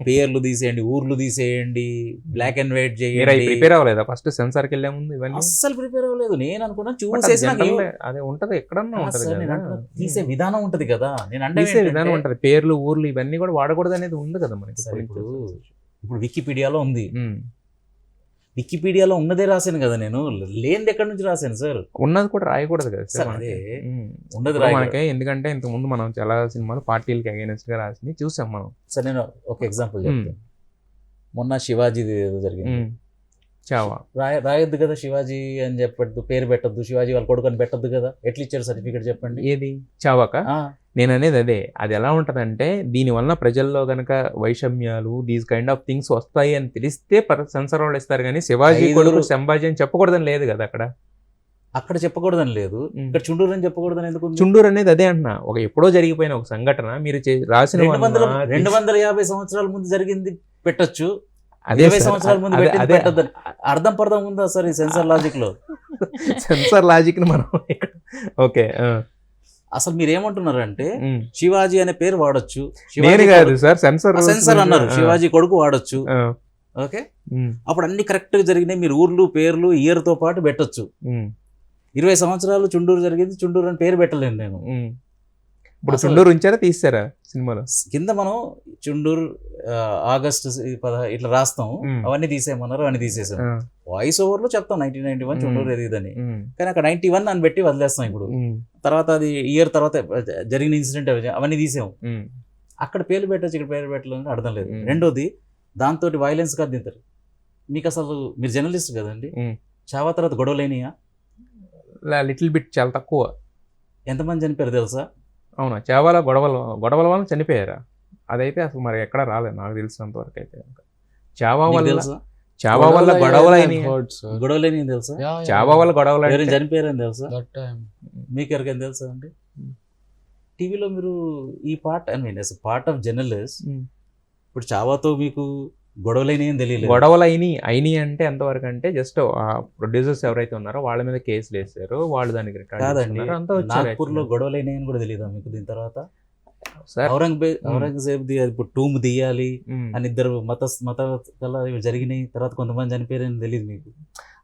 పేర్లు తీసేయండి, ఊర్లు తీసేయండి, బ్లాక్ అండ్ వైట్ చేయండి. ప్రిపేర్ అవ్వలేదా ఫస్ట్ సెన్సార్కి వెళ్ళే ముందు? ఇవన్నీ అస్సలు ప్రిపేర్ అవ్వలేదు. నేను అనుకున్నా చూసేసి అదే ఉంటది, ఎక్కడన్నా ఉంటది కదా, తీసే విధానం ఉంటది కదా. నేను అంటే తీసే విధానం ఉంటది, పేర్లు ఊర్లు ఇవన్నీ కూడా వాడకూడదు అనేది ఉంది కదా మనకి. ఇప్పుడు వికీపీడియాలో ఉంది, వికీపీడియాలో ఉన్నదే రాశాను కదా నేను, లేనిది ఎక్కడి నుంచి రాశాను సార్? ఉన్నది కూడా రాయకూడదు కదా సార్. అదే ఉన్నది మనకి, ఎందుకంటే ఇంతకు ముందు మనం చాలా సినిమాలు పార్టీలకి అగైనెస్ట్ గా రాసి చూసాం మనం. సార్ నేను ఒక ఎగ్జాంపుల్ చెప్తాను. మొన్న శివాజీది ఏదో జరిగింది, చావా రాయొద్దు కదా శివాజీ అని చెప్పొద్దు, పేరు పెట్టద్దు, శివాజీ వాళ్ళ కొడుకు అని పెట్టద్దు కదా. ఎట్లా ఇచ్చారు సర్టిఫికేట్ చెప్పండి? ఏది చావాక? నేను అనేది అదే, అది ఎలా ఉంటదంటే దీనివల్ల ప్రజల్లో గనక వైషమ్యాలు దీస్ కైండ్ ఆఫ్ థింగ్స్ వస్తాయి అని తెలిస్తే సెన్సర్ వాళ్ళు ఇస్తారు, కానీ శివాజీ కొడుకు సంభాజీ అని చెప్పకూడదని లేదు కదా అక్కడ. అక్కడ చెప్పకూడదని లేదు, ఇక్కడ చుండూరు అని చెప్పకూడదని ఎందుకు? చుండూరు అనేది అదే అంటున్నా, ఒక ఎప్పుడో జరిగిపోయిన ఒక సంఘటన మీరు రాసిన 250 సంవత్సరాల ముందు జరిగింది పెట్టొచ్చు, అదే 20 సంవత్సరాల ముందు పెట్టద్దు. అర్థం పర్థం ఉందా సార్ ఈ సెన్సార్ లాజిక్ లో? సెన్సార్ లాజిక్ ని మనం ఓకే. అసలు మీరు ఏమంటున్నారు అంటే శివాజీ అనే పేరు వాడొచ్చు, సెన్సార్ అన్నారు, శివాజీ కొడుకు వాడొచ్చు. ఓకే, అప్పుడు అన్ని కరెక్ట్ గా జరిగినాయి, మీరు ఊర్లు పేర్లు ఇయర్ తో పాటు పెట్టొచ్చు. 20 సంవత్సరాలు చుండూరు జరిగింది, చుండూరు అని పేరు పెట్టలేను నేను. ఇప్పుడు చుండూరు ఉంచారా తీసారా సినిమాలో? కింద మనం చుండూరు ఆగస్ట్ ఇట్లా రాస్తాం, అవన్నీ తీసేయమన్నారు, అవన్నీ తీసేసాం. వాయిస్ ఓవర్ లో చెప్తాం 1991 చుండూరు ఎదిగిదని, కానీ అక్కడ 91 అని పెట్టి వదిలేస్తాం. ఇప్పుడు తర్వాత అది ఇయర్ తర్వాత జరిగిన ఇన్సిడెంట్ అవన్నీ తీసాము. అక్కడ పేర్లు పెట్టచ్చు, ఇక్కడ పేరు పెట్టాలని అర్థం లేదు. రెండోది దాంతో వైలెన్స్ కాదు తింటారు. మీకు అసలు మీరు జర్నలిస్ట్ కదండి, చావా తర్వాత గొడవలేనియా? లిటిల్ బిట్, చాలా తక్కువ. ఎంతమంది చనిపోయారు తెలుసా? అవునా, చావాల గొడవల వల్ల చనిపోయారా? అదైతే అసలు మరి ఎక్కడ రాలేదు నాకు తెలిసినంత వరకు అయితే. చావా వల్ల గొడవలేని తెలుసా? చావా వల్ల గొడవలు చనిపోయారని తెలుసా? మీకు ఎవరికైనా తెలుసా అండి? టీవీలో మీరు ఈ part I mean part of journalist, ఇప్పుడు చావాతో మీకు గొడవలైన తెలియలేదు. గొడవలు అయినాయి అంటే ఎంతవరకు అంటే జస్ట్ ప్రొడ్యూసర్స్ ఎవరైతే ఉన్నారో వాళ్ళ మీద కేసులు వేసారు, వాళ్ళు దానికి కాదండి. నాగ్పూర్లో గొడవలైనాయి అని కూడా తెలియదా మీకు? దీని తర్వాత ఔరంగజేబ్ ఇప్పుడు టూమ్ తీయాలి అని ఇద్దరు మత జరిగినాయి, తర్వాత కొంతమంది చనిపోయారని తెలియదు మీకు?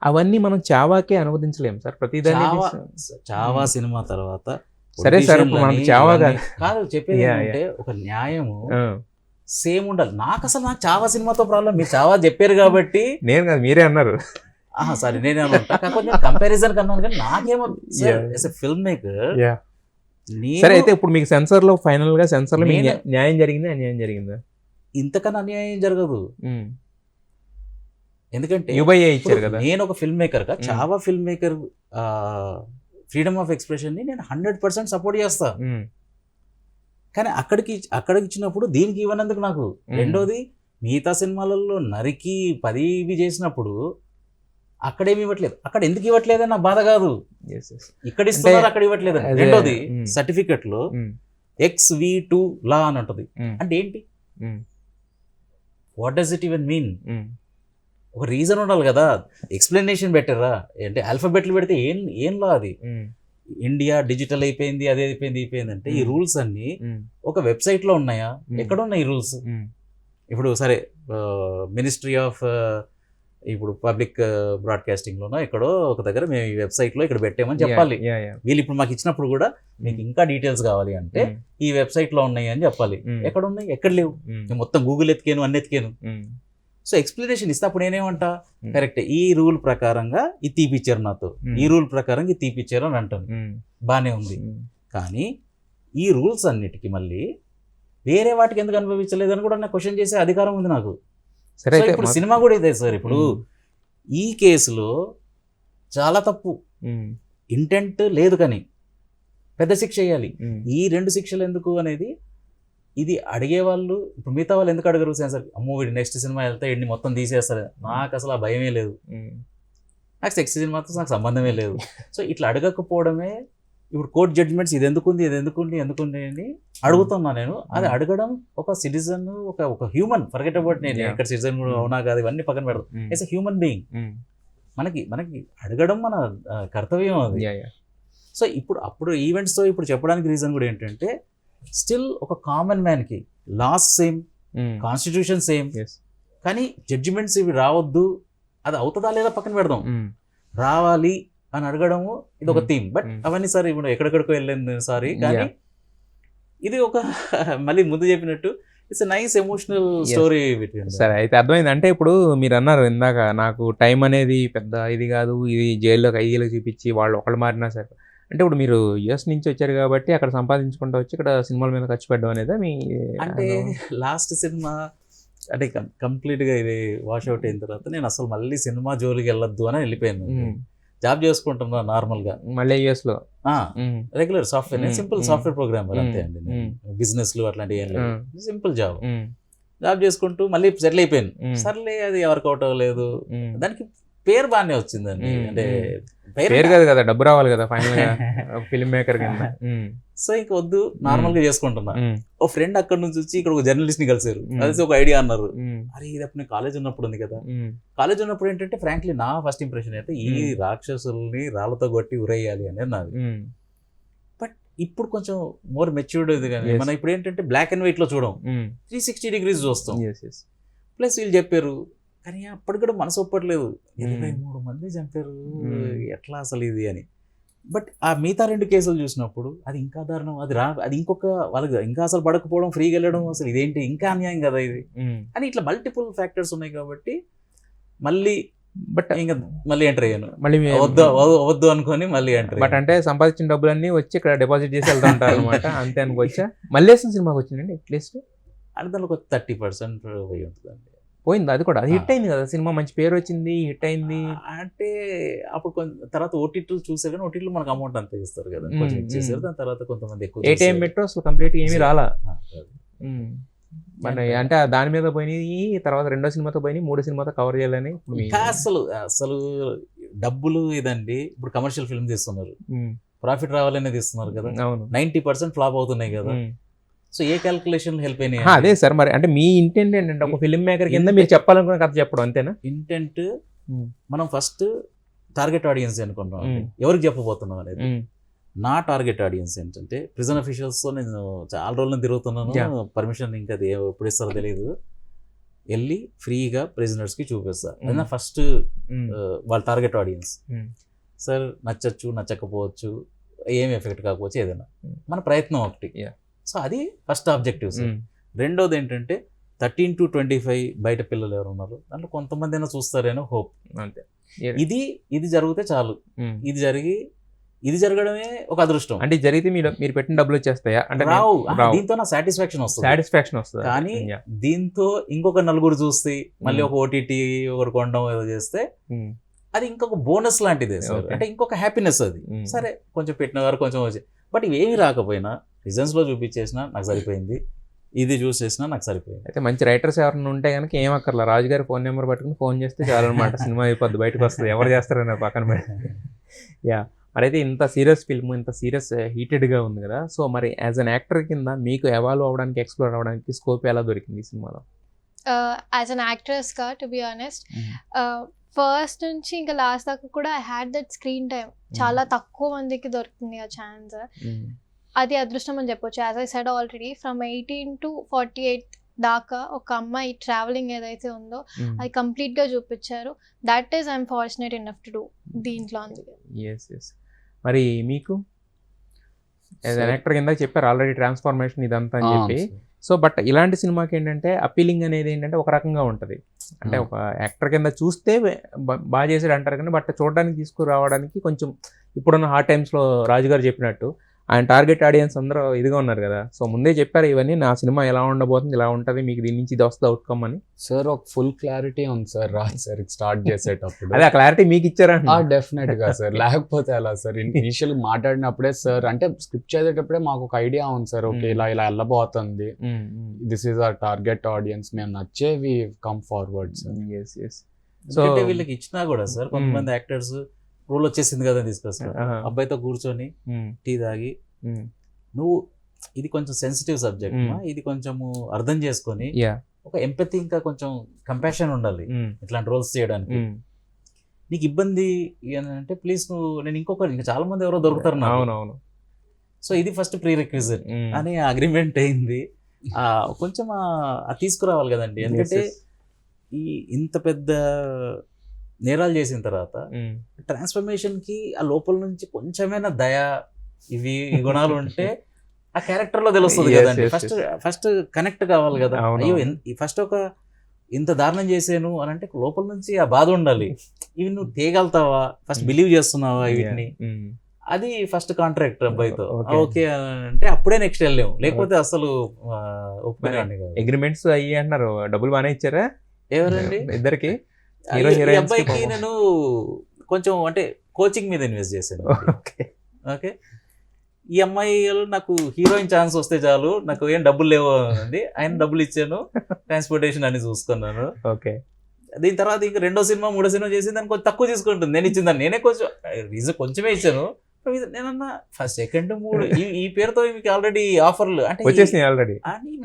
అవన్నీ మనం చావాకే అనువదించలేము సార్ ప్రతిదాన్ని. చావా సినిమా తర్వాత సరే సార్ చావా కాదు చెప్పేది అంటే ఒక న్యాయము సేమ్ ఉండాలి. నాకు చావా సినిమాతో ప్రాబ్లం, మీరు చావా చెప్పారు కాబట్టి నేను కాదు మీరే అన్నారు. సారీ నేనే అనుకుంటా, కాకపోతే కంపారిజన్ కన్నాను. కానీ నాకేమో ఫిల్మ్ మేకర్ సరే అయితే ఇప్పుడు మీకు సెన్సార్ లో ఫైనల్ గా సెన్సార్ లో న్యాయం జరిగింది, అన్యాయం జరిగిందా? ఇంతకన్నా అన్యాయం జరగదు, ఎందుకంటే ఇచ్చారు కదా. నేను ఒక ఫిల్మ్ మేకర్ గా Chhaava film maker freedom of expression ని నేను 100% సపోర్ట్ చేస్తా. కానీ అక్కడికి ఇచ్చినప్పుడు దీనికి ఇవ్వనందుకు నాకు. రెండోది మిగతా సినిమాలలో నరికి 10 ఇవి చేసినప్పుడు అక్కడేమి ఇవ్వట్లేదు. అక్కడ ఎందుకు ఇవ్వట్లేదని నా బాధ కాదు, ఇక్కడ ఇస్తున్నారు అక్కడ ఇవ్వట్లేదు. రెండోది సర్టిఫికెట్ లో XV2 లా అని ఉంటుంది. అంటే ఏంటి, what does it even mean? ఒక రీజన్ ఉండాలి కదా, ఎక్స్ప్లెనేషన్ పెట్టారా? అంటే ఆల్ఫాబెట్లు పెడితే ఏం లా అది? ఇండియా డిజిటల్ అయిపోయింది, అదే అయిపోయింది అంటే ఈ రూల్స్ అన్ని ఒక వెబ్సైట్ లో ఉన్నాయా? ఎక్కడ ఉన్నాయి ఈ రూల్స్? ఇప్పుడు సరే మినిస్ట్రీ ఆఫ్ ఇప్పుడు పబ్లిక్ బ్రాడ్కాస్టింగ్ లోనో ఎక్కడో ఒక దగ్గర మేము ఈ వెబ్సైట్ లో ఇక్కడ పెట్టామని చెప్పాలి. వీళ్ళు ఇప్పుడు మాకు ఇచ్చినప్పుడు కూడా మీకు ఇంకా డీటెయిల్స్ కావాలి అంటే ఈ వెబ్సైట్ లో ఉన్నాయి అని చెప్పాలి. ఎక్కడ ఉన్నాయి? ఎక్కడ లేవు. నేను మొత్తం గూగుల్ ఎత్తికాను, అన్ని ఎత్తికాను. సో ఎక్స్ప్లెనేషన్ ఇస్తే అప్పుడు నేనేమంటా, కరెక్ట్, ఈ రూల్ ప్రకారంగా ఇది తీపిచ్చారు నాతో, ఈ రూల్ ప్రకారంగా ఇది తీపిచ్చారు అని అంటాను, బానే ఉంది. కానీ ఈ రూల్స్ అన్నిటికీ మళ్ళీ వేరే వాటికి ఎందుకు అనుభవించలేదని కూడా నాకు క్వశ్చన్ చేసే అధికారం ఉంది నాకు. సో ఇప్పుడు సినిమా కూడా ఇదే సార్. ఇప్పుడు ఈ కేసులో చాలా తప్పు, ఇంటెంట్ లేదు కానీ పెద్ద శిక్ష వేయాలి. ఈ 2 శిక్షలు ఎందుకు అనేది ఇది అడిగే వాళ్ళు ఇప్పుడు మిగతా వాళ్ళు ఎందుకు అడగరు? సార్ అమ్మో వీడు నెక్స్ట్ సినిమా వెళ్తే వీడిని మొత్తం తీసేస్తారు. నాకు అసలు ఆ భయమే లేదు, నాకు సెక్స్ సినిమాతో నాకు సంబంధమే లేదు. సో ఇట్లా అడగకపోవడమే ఇప్పుడు కోర్ట్ జడ్జిమెంట్స్ ఇది ఎందుకుంది అని అడుగుతున్నా నేను. అది అడగడం ఒక సిటిజన్, ఒక హ్యూమన్, ఫర్గెట్ అబౌట్ నేను ఇక్కడ సిటిజన్ కూడా అవునా కాదు ఇవన్నీ పక్కన పెడతాం. యాజ్ ఎ హ్యూమన్ బీయింగ్ మనకి అడగడం మన కర్తవ్యం అది. సో అప్పుడు ఈవెంట్స్తో ఇప్పుడు చెప్పడానికి రీజన్ కూడా ఏంటంటే స్టిల్ ఒక కామన్ మ్యాన్కి లాస్ సేమ్, కాన్స్టిట్యూషన్ సేమ్, కానీ జడ్జిమెంట్స్ ఇవి రావద్దు, అది అవుతుందా లేదా పక్కన పెడదాం, రావాలి అని అడగడము ఇది ఒక థీమ్. బట్ అవన్నీ సార్ ఇప్పుడు ఎక్కడెక్కడికో వెళ్ళింది సారీ, కానీ ఇది ఒక మళ్ళీ ముందు చెప్పినట్టు it's nice emotional story between. సరే, అయితే అర్థమైంది. అంటే ఇప్పుడు మీరు అన్నారు ఇందాక నాకు టైం అనేది పెద్ద ఇది కాదు, ఇది జైల్లోకి 5 ఏళ్ళకి చూపించి వాళ్ళు ఒకళ్ళు మారినా సరే. అంటే ఇప్పుడు మీరు యుఎస్ నుంచి వచ్చారు కాబట్టి అక్కడ సంపాదించుకుంటూ వచ్చి ఇక్కడ సినిమాల మీద ఖర్చు పెట్టడం అనేది మీ అంటే లాస్ట్ సినిమా అంటే కంప్లీట్గా ఇది వాష్ అవుట్ అయిన తర్వాత నేను అసలు మళ్ళీ సినిమా జోలికి వెళ్ళొద్దు అని వెళ్ళిపోయాను. జాబ్ చేసుకుంటున్నా నార్మల్గా మళ్ళీ యూఎస్లో regular software, simple software programmer అంతే అండి. బిజినెస్లు అట్లాంటివి ఏం లేదు, సింపుల్ జాబ్ చేసుకుంటూ మళ్ళీ సెటిల్ అయిపోయాను. సర్లే అది ఎవరికి అవుట్ అవ్వలేదు, దానికి పేరు బాగానే వచ్చిందండి. అంటే పేరు కాదు కదా, డబ్బు రావాలి కదా ఫైనల్ గా ఫిల్మ్ మేకర్ కింద. సో ఇంక వద్దు, నార్మల్ గా చేసుకుంటున్నా. ఓ ఫ్రెండ్ అక్కడ నుంచి వచ్చి ఇక్కడ ఒక జర్నలిస్ట్ ని కలిసారు, కలిసి ఒక ఐడియా అన్నారు. అరే ఇది అప్పుడు నేను కాలేజ్ ఉన్నప్పుడు ఉంది కదా, కాలేజ్ ఉన్నప్పుడు ఏంటంటే ఫ్రాంక్లీ నా ఫస్ట్ ఇంప్రెషన్ అయితే ఈ రాక్షసుల్ని రాళ్లతో కొట్టి ఉరేయాలి అనేది నాది. బట్ ఇప్పుడు కొంచెం మోర్ మెచ్యూర్డ్ ఇది, కానీ మనం ఇప్పుడు ఏంటంటే బ్లాక్ అండ్ వైట్ లో చూడం, 360 degrees చూస్తాం. ప్లస్ వీళ్ళు చెప్పారు, కానీ అప్పటికి కూడా మనసు ఒప్పట్లేదు, 23 మంది చంపారు ఎట్లా అసలు ఇది అని. బట్ ఆ మిగతా 2 కేసులు చూసినప్పుడు అది ఇంకా దారుణం, అది ఇంకొక వాళ్ళకి ఇంకా అసలు పడకపోవడం, ఫ్రీగా వెళ్ళడం, అసలు ఇదేంటి ఇంకా అన్యాయం కదా ఇది అని ఇట్లా మల్టిపుల్ ఫ్యాక్టర్స్ ఉన్నాయి కాబట్టి ఇంకా మళ్ళీ ఎంటర్ అయ్యాను. మళ్ళీ వద్దు అనుకొని మళ్ళీ ఎంటర్. బట్ అంటే సంపాదించిన డబ్బులన్నీ వచ్చి ఇక్కడ డిపాజిట్ చేసి వెళ్తూ ఉంటారు అనమాట, అంతే అనుకోవచ్చా? మల్లేశం సినిమాకి వచ్చిందండి అట్లీస్ట్ అంటే దానిలో ఒక 30% పోయి ఉంటుందండి. పోయింది, అది కూడా అది హిట్ అయింది కదా సినిమా, మంచి పేరు వచ్చింది, హిట్ అయింది. అంటే అప్పుడు తర్వాత ఓటీటీలు చూసారు, కానీ ఓటీటీలు మనకు అమౌంట్ అంత ఇస్తారు కదా, కొంచెం ఇచ్చేసారు. దాని తర్వాత కొంతమంది ఎక్కువ ATM మెట్రో కంప్లీట్ ఏమీ రాలా మన, అంటే దాని మీద పోయినాయి. తర్వాత 2వ సినిమాతో పోయినాయి, 3వ సినిమాతో కవర్ చేయాలని అసలు డబ్బులు ఇదండి. ఇప్పుడు కమర్షియల్ ఫిల్మ్ తీస్తున్నారు, ప్రాఫిట్ రావాలనే తీస్తున్నారు కదా, 90% ఫ్లాప్ అవుతున్నాయి కదా. సో ఏ క్యాల్కులేషన్ హెల్ప్ అయినాయి? అదే సార్, మరి అంటే మీ ఇంటెంట్ ఏంటంటే ఒక ఫిల్మ్ మేకర్ కింద మీరు చెప్పాలనుకున్న కథ చెప్పడం, అంతేనా? ఇంటెంట్ మనం ఫస్ట్ టార్గెట్ ఆడియన్స్ అనుకుంటాం, ఎవరికి చెప్పబోతున్నాం అనేది. నా టార్గెట్ ఆడియన్స్ ఏంటంటే ప్రిజన్ అఫీషియల్స్తో నేను చాలా రోజులు తిరుగుతున్నాను, పర్మిషన్ ఇంకా అది ఎప్పుడు ఇస్తారో తెలియదు, వెళ్ళి ఫ్రీగా ప్రిజనర్స్కి చూపిస్తా. అది నా ఫస్ట్ వాళ్ళ టార్గెట్ ఆడియన్స్. సార్ నచ్చచ్చు నచ్చకపోవచ్చు, ఏం ఎఫెక్ట్ కాకపోవచ్చు, ఏదైనా మన ప్రయత్నం ఒకటి. సో అది ఫస్ట్ ఆబ్జెక్టివ్ సార్. రెండోది ఏంటంటే 13 to 25 బయట పిల్లలు ఎవరు ఉన్నారు, దాంట్లో కొంతమంది అయినా చూస్తారేనో హోప్. అంతే. ఇది జరిగితే చాలు. ఇది జరగడమే ఒక అదృష్టం. అంటే జరిగితే మీరు పెట్టిన డబ్బులు వచ్చేస్తాయా అంటే? రావు. దీంతో నా సాటిస్ఫాక్షన్ వస్తుంది. కానీ దీంతో ఇంకొక 4 చూస్తే మళ్ళీ ఒక ఓటీటీ ఒకరు కొనడం ఏదో చేస్తే అది ఇంకొక బోనస్ లాంటిదే సార్. అంటే ఇంకొక హ్యాపీనెస్ అది. సరే కొంచెం పెట్టిన వారు కొంచెం వచ్చి బట్ ఇవేమి రాకపోయినా రీజన్స్లో చూపించేసినా నాకు సరిపోయింది, ఇది చూస్ చేసినా నాకు సరిపోయింది. అయితే మంచి రైటర్స్ ఎవరైనా ఉంటే కనుక ఏం అక్కర్లా, రాజుగారి ఫోన్ నెంబర్ పట్టుకుని ఫోన్ చేస్తే చాలన్నమాట, సినిమా అయిపోద్ది, బయటకు వస్తుంది, ఎవరు చేస్తారని పక్కన పెట్టి. యా, మరైతే ఇంత సీరియస్ ఫిల్మ్, ఇంత సీరియస్ హీటెడ్గా ఉంది కదా, సో మరి యాజ్ అన్ యాక్టర్ కింద మీకు ఎవాల్వ్ అవ్వడానికి, ఎక్స్ప్లోర్ అవ్వడానికి స్కోప్ ఎలా దొరికింది ఈ సినిమాలో? యాజ్ అన్ యాక్ట్రెస్గా టు బి ఆనెస్ట్, ఫస్ట్ నుంచి ఇంకా లాస్ట్ దాకా కూడా I had that screen time. చాలా తక్కువ మందికి దొరుకుతుంది ఆ ఛాన్స్. అది అదృష్టం అని చెప్పొచ్చు. As I said already, from 18 to 48 దాకా ఒక అమ్మాయి ట్రావెలింగ్ ఏదైతే ఉందో అది కంప్లీట్గా చూపించారు. That is I'm fortunate enough to do దీంట్లో. అందుకే ఎస్. మరి మీకు యాజ్ అన్ యాక్టర్ కింద చెప్పారు ఆల్రెడీ ట్రాన్స్ఫార్మేషన్ ఇదంతా అని చెప్పి. సో బట్ ఇలాంటి సినిమాకి ఏంటంటే అప్పీలింగ్ అనేది ఏంటంటే ఒక రకంగా ఉంటుంది. అంటే ఒక యాక్టర్ కింద చూస్తే బాగా చేసాడు అంటారు కానీ, బట్ చూడడానికి తీసుకురావడానికి కొంచెం ఇప్పుడున్న హార్డ్ టైమ్స్లో రాజుగారు చెప్పినట్టు ఆయన టార్గెట్ ఆడియన్స్ అందరూ ఇదిగా ఉన్నారు కదా. సో ముందే చెప్పారు ఇవన్నీ, నా సినిమా ఎలా ఉండబోతుంది, ఇలా ఉంటుంది, మీకు దీని నుంచి ఇది వస్తుంది అవుట్కమ్ అని. సార్ ఒక ఫుల్ క్లారిటీ ఉంది సార్ రాజ్ సార్ స్టార్ట్ చేసేటప్పుడు. అదే ఆ క్లారిటీ మీకు ఇచ్చారా? డెఫినెట్ గా సార్, లేకపోతే అలా సార్ ఇనిషియల్ మాట్లాడినప్పుడే సార్, అంటే స్క్రిప్ట్ చేసేటప్పుడే మాకు ఒక ఐడియా ఉంది సార్, ఓకే ఇలా వెళ్ళబోతుంది, this is our target audience, మేము నచ్చేవి కమ్ ఫార్వర్డ్ సార్. సో వీళ్ళకి ఇచ్చినా కూడా సార్ కొంతమంది యాక్టర్స్ రోల్ వచ్చేసింది కదా తీసుకొస్తారు, అబ్బాయితో కూర్చొని టీ తాగి, నువ్వు ఇది కొంచెం సెన్సిటివ్ సబ్జెక్ట్, ఇది కొంచెము అర్థం చేసుకొని ఒక ఎంపతి, ఇంకా కొంచెం కంపాషన్ ఉండాలి ఇట్లాంటి రోల్స్ చేయడానికి. నీకు ఇబ్బంది అంటే ప్లీజ్ నువ్వు, నేను ఇంకొకరు, ఇంకా చాలా మంది ఎవరో దొరుకుతారు నాకు. అవునవును. సో ఇది ఫస్ట్ ప్రీ రిక్విజిట్ అని అగ్రిమెంట్ అయింది. కొంచెం తీసుకురావాలి కదండి, ఎందుకంటే ఈ ఇంత పెద్ద నేరాలు చేసిన తర్వాత ట్రాన్స్ఫర్మేషన్కి ఆ లోపల నుంచి కొంచెమైనా దయ, ఇవి గుణాలు ఉంటే ఆ క్యారెక్టర్లో తెలుస్తుంది కదండి. ఫస్ట్ కనెక్ట్ కావాలి కదా. అయ్యో ఫస్ట్ ఒక ఇంత దారుణం చేసాను అని అంటే లోపల నుంచి ఆ బాధ ఉండాలి. ఇవి నువ్వు తేగలుగుతావా, ఫస్ట్ బిలీవ్ చేస్తున్నావా వీటిని, అది ఫస్ట్ కాంట్రాక్ట్ అబ్బాయితో. ఓకే అంటే అప్పుడే నెక్స్ట్ వెళ్ళాము, లేకపోతే అసలు ఒప్పుకునేవాడిని కాదు. అగ్రిమెంట్స్ అయ్యి అంటున్నారు, డబ్బులు బాగానే ఇచ్చారా ఎవరండి ఇద్దరికి? ఈ అబ్బాయికి నేను కొంచెం అంటే కోచింగ్ మీద ఇన్వెస్ట్ చేశాను. ఓకే, ఈ అమ్మాయి నాకు హీరోయిన్ ఛాన్స్ వస్తే చాలు, నాకు ఏం డబ్బులు లేవు అండి, ఆయన డబ్బులు ఇచ్చాను, ట్రాన్స్పోర్టేషన్ అని చూసుకున్నాను. ఓకే, దీని తర్వాత ఇంకా 2వ సినిమా 3వ సినిమా చేసి దాన్ని కొంచెం తక్కువ తీసుకుంటుంది, నేను ఇచ్చిందాన్ని నేనే కొంచెం రీజన్ కొంచెమే ఇచ్చాను. నేనన్నా ఫస్ట్ 2, 3 ఈ పేరుతో మీకు ఆల్రెడీ ఆఫర్లు అంటే వచ్చేసినాయి ఆల్రెడీ.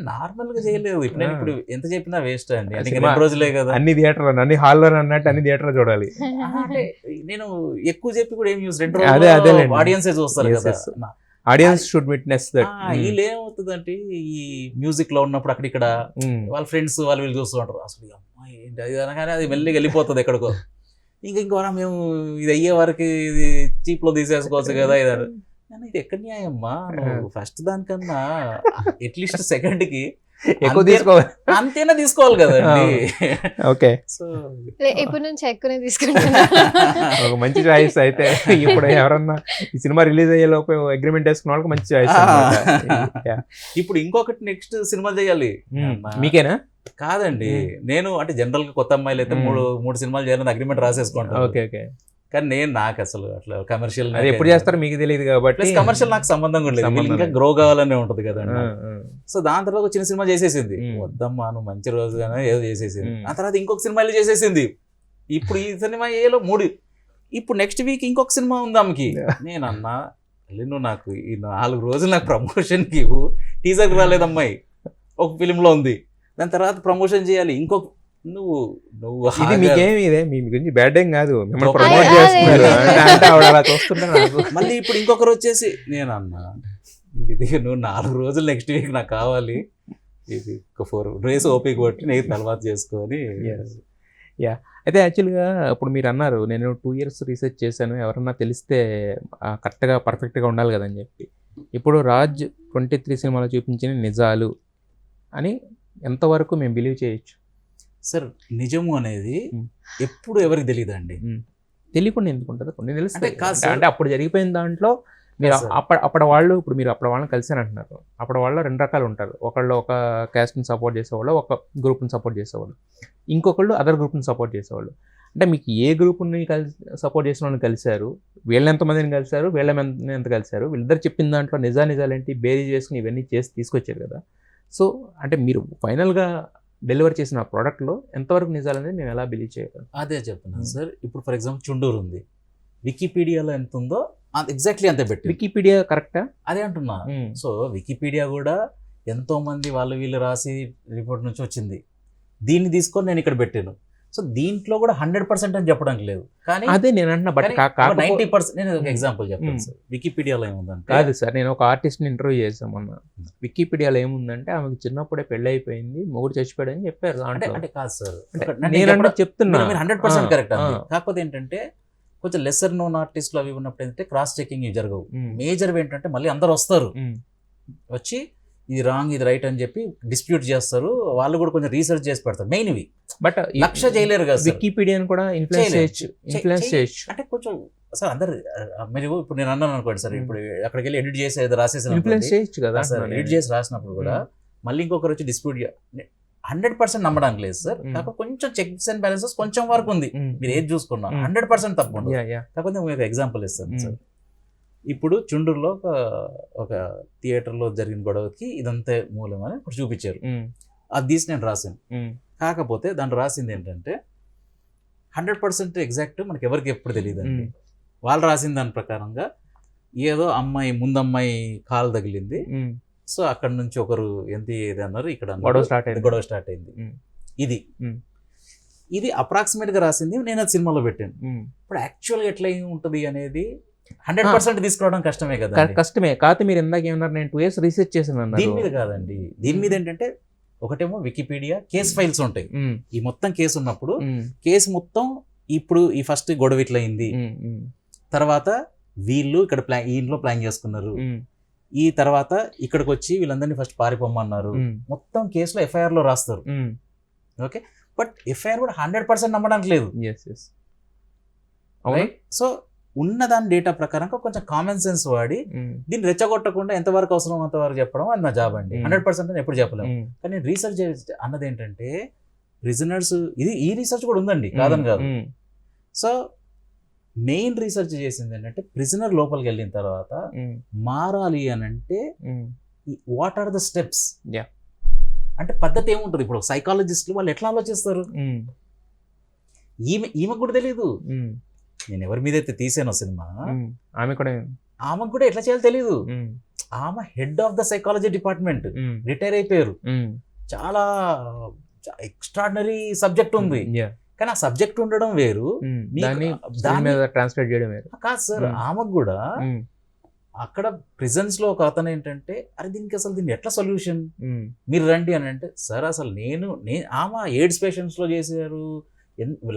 నార్మల్ గా చేయలేదు. ఇప్పుడు నేను ఇప్పుడు ఎంత చెప్పినా వేస్ట్ అండి, అది 2 రోజులే కదా. అన్ని థియేటర్లో, అన్ని హాల్లో అన్నట్టు అన్ని థియేటర్లో చూడాలి. అంటే నేను ఎక్కువ చెప్పి కూడా ఏం యూస్, 2 రోజులు ఆడియన్సే చూస్తారు కదా. Audience should witness that. వీళ్ళు ఏమవుతుందంటే ఈ మ్యూజిక్ లో ఉన్నప్పుడు అక్కడిక్కడ వాళ్ళ ఫ్రెండ్స్ వాళ్ళు వీళ్ళు చూస్తూ ఉంటారు, అసలు అమ్మాయి ఏంటి అది అనగానే అది మెల్లిగా వెళ్ళిపోతుంది ఎక్కడికో. ఇంకో మేము ఇది అయ్యే వరకు ఇది చీప్ లో తీసేసుకోవచ్చు కదా. ఇది ఎక్కడ న్యాయమ్మా, ఫస్ట్ దానికన్నా అట్లీస్ట్ సెకండ్ కి ఎక్కువ తీసుకోవాలి, అంతేనా తీసుకోవాలి కదండి. ఓకే, సో ఇప్పటి నుంచి ఎక్కువనే తీసుకుంటున్నా. ఒక మంచి చాయిస్. అయితే ఇప్పుడు ఎవరన్నా ఈ సినిమా రిలీజ్ అయ్యే లోపు అగ్రిమెంట్ వేసుకున్న వాళ్ళకి మంచి చాయిస్. ఇప్పుడు ఇంకొకటి నెక్స్ట్ సినిమా చేయాలి. మీకేనా? కాదండి, నేను అంటే జనరల్ గా కొత్త అమ్మాయిలు అయితే 3 సినిమాలు చేయాలని అగ్రిమెంట్ రాసేసుకుంటాను. ఓకే ఓకే, కానీ నాకు అసలు అట్లా కమర్షియల్ ఎప్పుడు చేస్తారో మీకు తెలియదు కాబట్టి, కమర్షియల్ నాకు సంబంధం కూడా లేదు, ఇంకా గ్రో కావాలనే ఉంటది కదా. సో దాని తర్వాత చిన్న సినిమా చేసేసింది, వద్దమ్మా నువ్వు మంచి రోజుగానే ఏదో చేసేసింది. ఆ తర్వాత ఇంకొక సినిమా చేసేసింది. ఇప్పుడు ఈ సినిమా ఏలో 3, ఇప్పుడు నెక్స్ట్ వీక్ ఇంకొక సినిమా ఉంది ఆమెకి. నేను అన్నా నువ్వు నాకు ఈ 4 రోజులు నాకు ప్రమోషన్ కి టీజర్ రాలేదమ్మాయి, ఒక ఫిలిం లో ఉంది, దాని తర్వాత ప్రమోషన్ చేయాలి ఇంకొక. నువ్వు ఇది మీకేమి ఇదే మీ గురించి బ్యాడ్ ఏం కాదు, మిమ్మల్ని ప్రమోట్ చేస్తున్నారు అంటే ఆవిడ అలా చూస్తుంటారు. మళ్ళీ ఇప్పుడు ఇంకొకరు వచ్చేసి నేను అన్నా ఇది నువ్వు 4 రోజులు నెక్స్ట్ వీక్ నాకు కావాలి, ఇది 4 డేస్ ఓపిక కొట్టి నేను తర్వాత చేసుకొని. యా, అయితే యాక్చువల్గా ఇప్పుడు మీరు అన్నారు నేను 2 years రీసెర్చ్ చేశాను, ఎవరన్నా తెలిస్తే కరెక్ట్గా పర్ఫెక్ట్గా ఉండాలి కదని చెప్పి. ఇప్పుడు రాజ్ 23 సినిమాలో చూపించిన నిజాలు అని ఎంతవరకు మేము బిలీవ్ చేయొచ్చు? సార్ నిజము అనేది ఎప్పుడు ఎవరికి తెలియదు అండి. తెలియకుండా ఎందుకు ఉంటుంది, కొన్ని తెలుస్తాయి. అంటే అప్పుడు జరిగిపోయిన దాంట్లో మీరు అప్పటి వాళ్ళు, ఇప్పుడు మీరు అప్పటి వాళ్ళని కలిసాను అంటున్నారు, అప్పటి వాళ్ళు 2 రకాలు ఉంటారు. ఒకళ్ళు ఒక క్యాస్ట్ని సపోర్ట్ చేసేవాళ్ళు, ఒక గ్రూప్ని సపోర్ట్ చేసేవాళ్ళు, ఇంకొకళ్ళు అదర్ గ్రూప్ని సపోర్ట్ చేసేవాళ్ళు. అంటే మీకు ఏ గ్రూప్ని కలిసి సపోర్ట్ చేసిన వాళ్ళని కలిశారు, వీళ్ళని ఎంతమందిని కలిశారు, వీళ్ళని ఎంత కలిశారు, వీళ్ళిద్దరు చెప్పిన దాంట్లో నిజాలేంటి బేరీ చేసుకుని ఇవన్నీ చేసి తీసుకొచ్చారు కదా. సో అంటే మీరు ఫైనల్గా డెలివర్ చేసిన ఆ ప్రోడక్ట్లో ఎంతవరకు నిజాలనేది మేము ఎలా బిలీవ్ చేయగలం? అదే చెప్తున్నాను సార్. ఇప్పుడు ఫర్ ఎగ్జాంపుల్ చుండూరు ఉంది, వికీపీడియాలో ఎంత ఉందో ఎగ్జాక్ట్లీ అంతే పెట్టి. వికీపీడియా కరెక్టా? అదే అంటున్నా. సో వికీపీడియా కూడా ఎంతో మంది వాళ్ళు వీళ్ళు రాసి రిపోర్ట్ నుంచి వచ్చింది, దీన్ని తీసుకొని నేను ఇక్కడ పెట్టాను. సో దీంట్లో కూడా 100% అని చెప్పడానికి లేదు, కానీ అదే నేను అంటున్నా. బట్ 90%. నేను ఒక ఎగ్జాంపుల్ చెప్తాను సార్. వికీపీడియాలో ఏముందంటే, కాదు సార్, నేను ఒక ఆర్టిస్ట్ని ఇంటర్వ్యూ చేసాం మొన్న. వికీపీడియాలో ఏముందంటే ఆమెకు చిన్నప్పుడే పెళ్ళి అయిపోయింది, మొగుడు చచ్చిపోయాడు అని చెప్పారు. అంటే కాదు సార్, నేను చెప్తున్నా 100% కరెక్ట్ అండి. కాకపోతే ఏంటంటే కొంచెం లెసర్ నోన్ ఆర్టిస్టులు అవి ఉన్నప్పుడు ఏంటంటే క్రాస్ చెకింగ్ జరగవు. మేజర్ ఏంటంటే మళ్ళీ అందరు వస్తారు, వచ్చి ఇది రాంగ్ ఇది రైట్ అని చెప్పి డిస్ప్యూట్ చేస్తారు. వాళ్ళు కూడా కొంచెం రీసెర్చ్ చేసి పెడతారు. మెయిన్ ఇవి బట్ లక్ష్య చేయలేరు కదా. వికీపీడియాని కూడా ఇన్ఫ్లుయెన్స్ చేయొచ్చు. అంటే కొంచెం సార్ అందరు మీరు ఇప్పుడు నేను అన్నాను అనుకోండి సార్, ఇప్పుడు అక్కడికి వెళ్ళి ఎడిట్ చేసి రాసేసాను, ఇన్ఫ్లుయెన్స్ చేయొచ్చు కదా సార్. ఎడిట్ చేసి రాసినప్పుడు కూడా మళ్ళీ ఇంకొకరు వచ్చి డిస్ప్యూట్ 100% నమ్మడానికి లేదు సార్. కాకపోతే కొంచెం చెక్స్ అండ్ బ్యాలెన్సెస్ కొంచెం వరకు ఉంది. మీరు ఏది చూసుకున్నా 100% తప్పు ఉండదు. కాకపోతే మీకు ఎగ్జాంపుల్ ఇస్తాను సార్. ఇప్పుడు చుండూరులో ఒక థియేటర్లో జరిగిన గొడవకి ఇదంతే మూలం అని ఇప్పుడు చూపించారు. అది తీసి నేను రాశాను. కాకపోతే దాంట్లో రాసింది ఏంటంటే 100% ఎగ్జాక్ట్ మనకి ఎవరికి ఎప్పుడు తెలియదు అండి. వాళ్ళు రాసిన దాని ప్రకారంగా ఏదో ముందమ్మాయి కాలు తగిలింది, సో అక్కడ నుంచి ఒకరు ఎంత ఏది అన్నారు, ఇక్కడ గొడవ స్టార్ట్ అయింది. ఇది అప్రాక్సిమేట్ గా రాసింది, నేను అది సినిమాలో పెట్టాను. ఇప్పుడు యాక్చువల్గా ఎట్లా ఉంటుంది అనేది 100% తీసుకురావడం కష్టమే కదా. కష్టమే. కాకపోతే మీరు ఇందాక ఏమన్నారు, నేను 2 years రీసెర్చ్ చేశాను. దీని మీద కాదండి, దీని మీద ఏంటంటే ఒకటేమో వికీపీడియా కేస్ ఫైల్స్ ఉంటాయి. ఈ మొత్తం కేసు ఉన్నప్పుడు కేసు మొత్తం ఇప్పుడు ఈ ఫస్ట్ గొడవ ఇట్లా అయింది, తర్వాత వీళ్ళు ఇక్కడ ఈ ఇంట్లో ప్లాన్ చేసుకున్నారు, ఈ తర్వాత ఇక్కడికి వచ్చి వీళ్ళందరినీ ఫస్ట్ పారిపోమన్నారు, మొత్తం కేసులో ఎఫ్ఐఆర్ లో రాస్తారు. ఓకే, బట్ ఎఫ్ఐఆర్ కూడా 100% నమ్మడానికి లేదు. సో ఉన్న దాని డేటా ప్రకారం కొంచెం కామన్ సెన్స్ వాడి దీన్ని రెచ్చగొట్టకుండా ఎంతవరకు అవసరం అంతవరకు చెప్పడం అది నా జాబ్ అండి. 100% అని ఎప్పుడు చెప్పలేము. కానీ రీసెర్చ్ అన్నది ఏంటంటే ప్రిజనర్స్, ఈ రీసెర్చ్ కూడా ఉందండి, కాదని కాదు. సో మెయిన్ రీసెర్చ్ చేసింది ఏంటంటే ప్రిజనర్ లోపలికి వెళ్ళిన తర్వాత మారాలి అని అంటే వాట్ ఆర్ ద స్టెప్స్, అంటే పద్ధతి ఏముంటుంది. ఇప్పుడు సైకాలజిస్టులు వాళ్ళు ఎట్లా ఆలోచిస్తారు, ఈమెకు కూడా తెలియదు. నేను ఎవరి మీద అయితే తీసానో సినిమా, ఆమెకు కూడా ఎట్లా చేయాలో తెలియదు. ఆమె head of the psychology department, retire అయిపోయారు. చాలా ఎక్స్ట్రాడినరీ సబ్జెక్ట్ ఉంది, కానీ ఆ సబ్జెక్ట్ ఉండడం వేరు, ట్రాన్స్లేట్ చేయడం వేరు కాదు సార్. ఆమెకు కూడా అక్కడ ప్రిజన్స్ లో ఒక అతను ఏంటంటే, అరే దీనికి అసలు దీన్ని ఎట్లా సొల్యూషన్ మీరు రండి అని అంటే, సార్ అసలు ఆమె ఎయిడ్స్ పేషెంట్స్ లో చేశారు,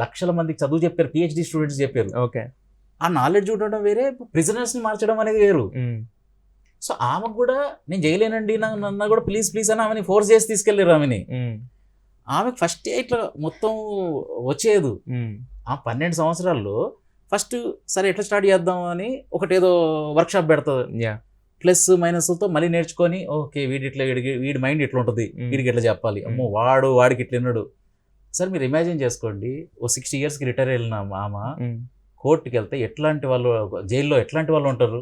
లక్షల మందికి చదువు చెప్పారు, పిహెచ్డి స్టూడెంట్స్ చెప్పారు. ఓకే, ఆ నాలెడ్జ్ ఉండడం వేరే, ప్రిజనర్స్ ని మార్చడం అనేది వేరు. సో ఆమెకు కూడా నేను చేయలేనండి నన్ను కూడా ప్లీజ్ అని ఆమెని ఫోర్స్ చేసి తీసుకెళ్ళారు. ఆమెకు ఫస్ట్ ఇట్లా మొత్తం వచ్చేది. ఆ 12 సంవత్సరాల్లో ఫస్ట్ సరే ఎట్లా స్టార్ట్ చేద్దాం అని ఒకటేదో వర్క్షాప్ పెడుతుంది, ప్లస్ మైనస్తో మళ్ళీ నేర్చుకొని, ఓకే వీడి మైండ్ ఇట్లా ఉంటుంది, వీడికి ఎట్లా చెప్పాలి, అమ్మో వాడికి ఇట్లా విన్నాడు. సార్ మీరు ఇమాజిన్ చేసుకోండి, 60 years రిటైర్ వెళ్ళిన ఆమె కోర్టుకి వెళ్తే ఎట్లాంటి వాళ్ళు, జైల్లో ఎట్లాంటి వాళ్ళు ఉంటారు.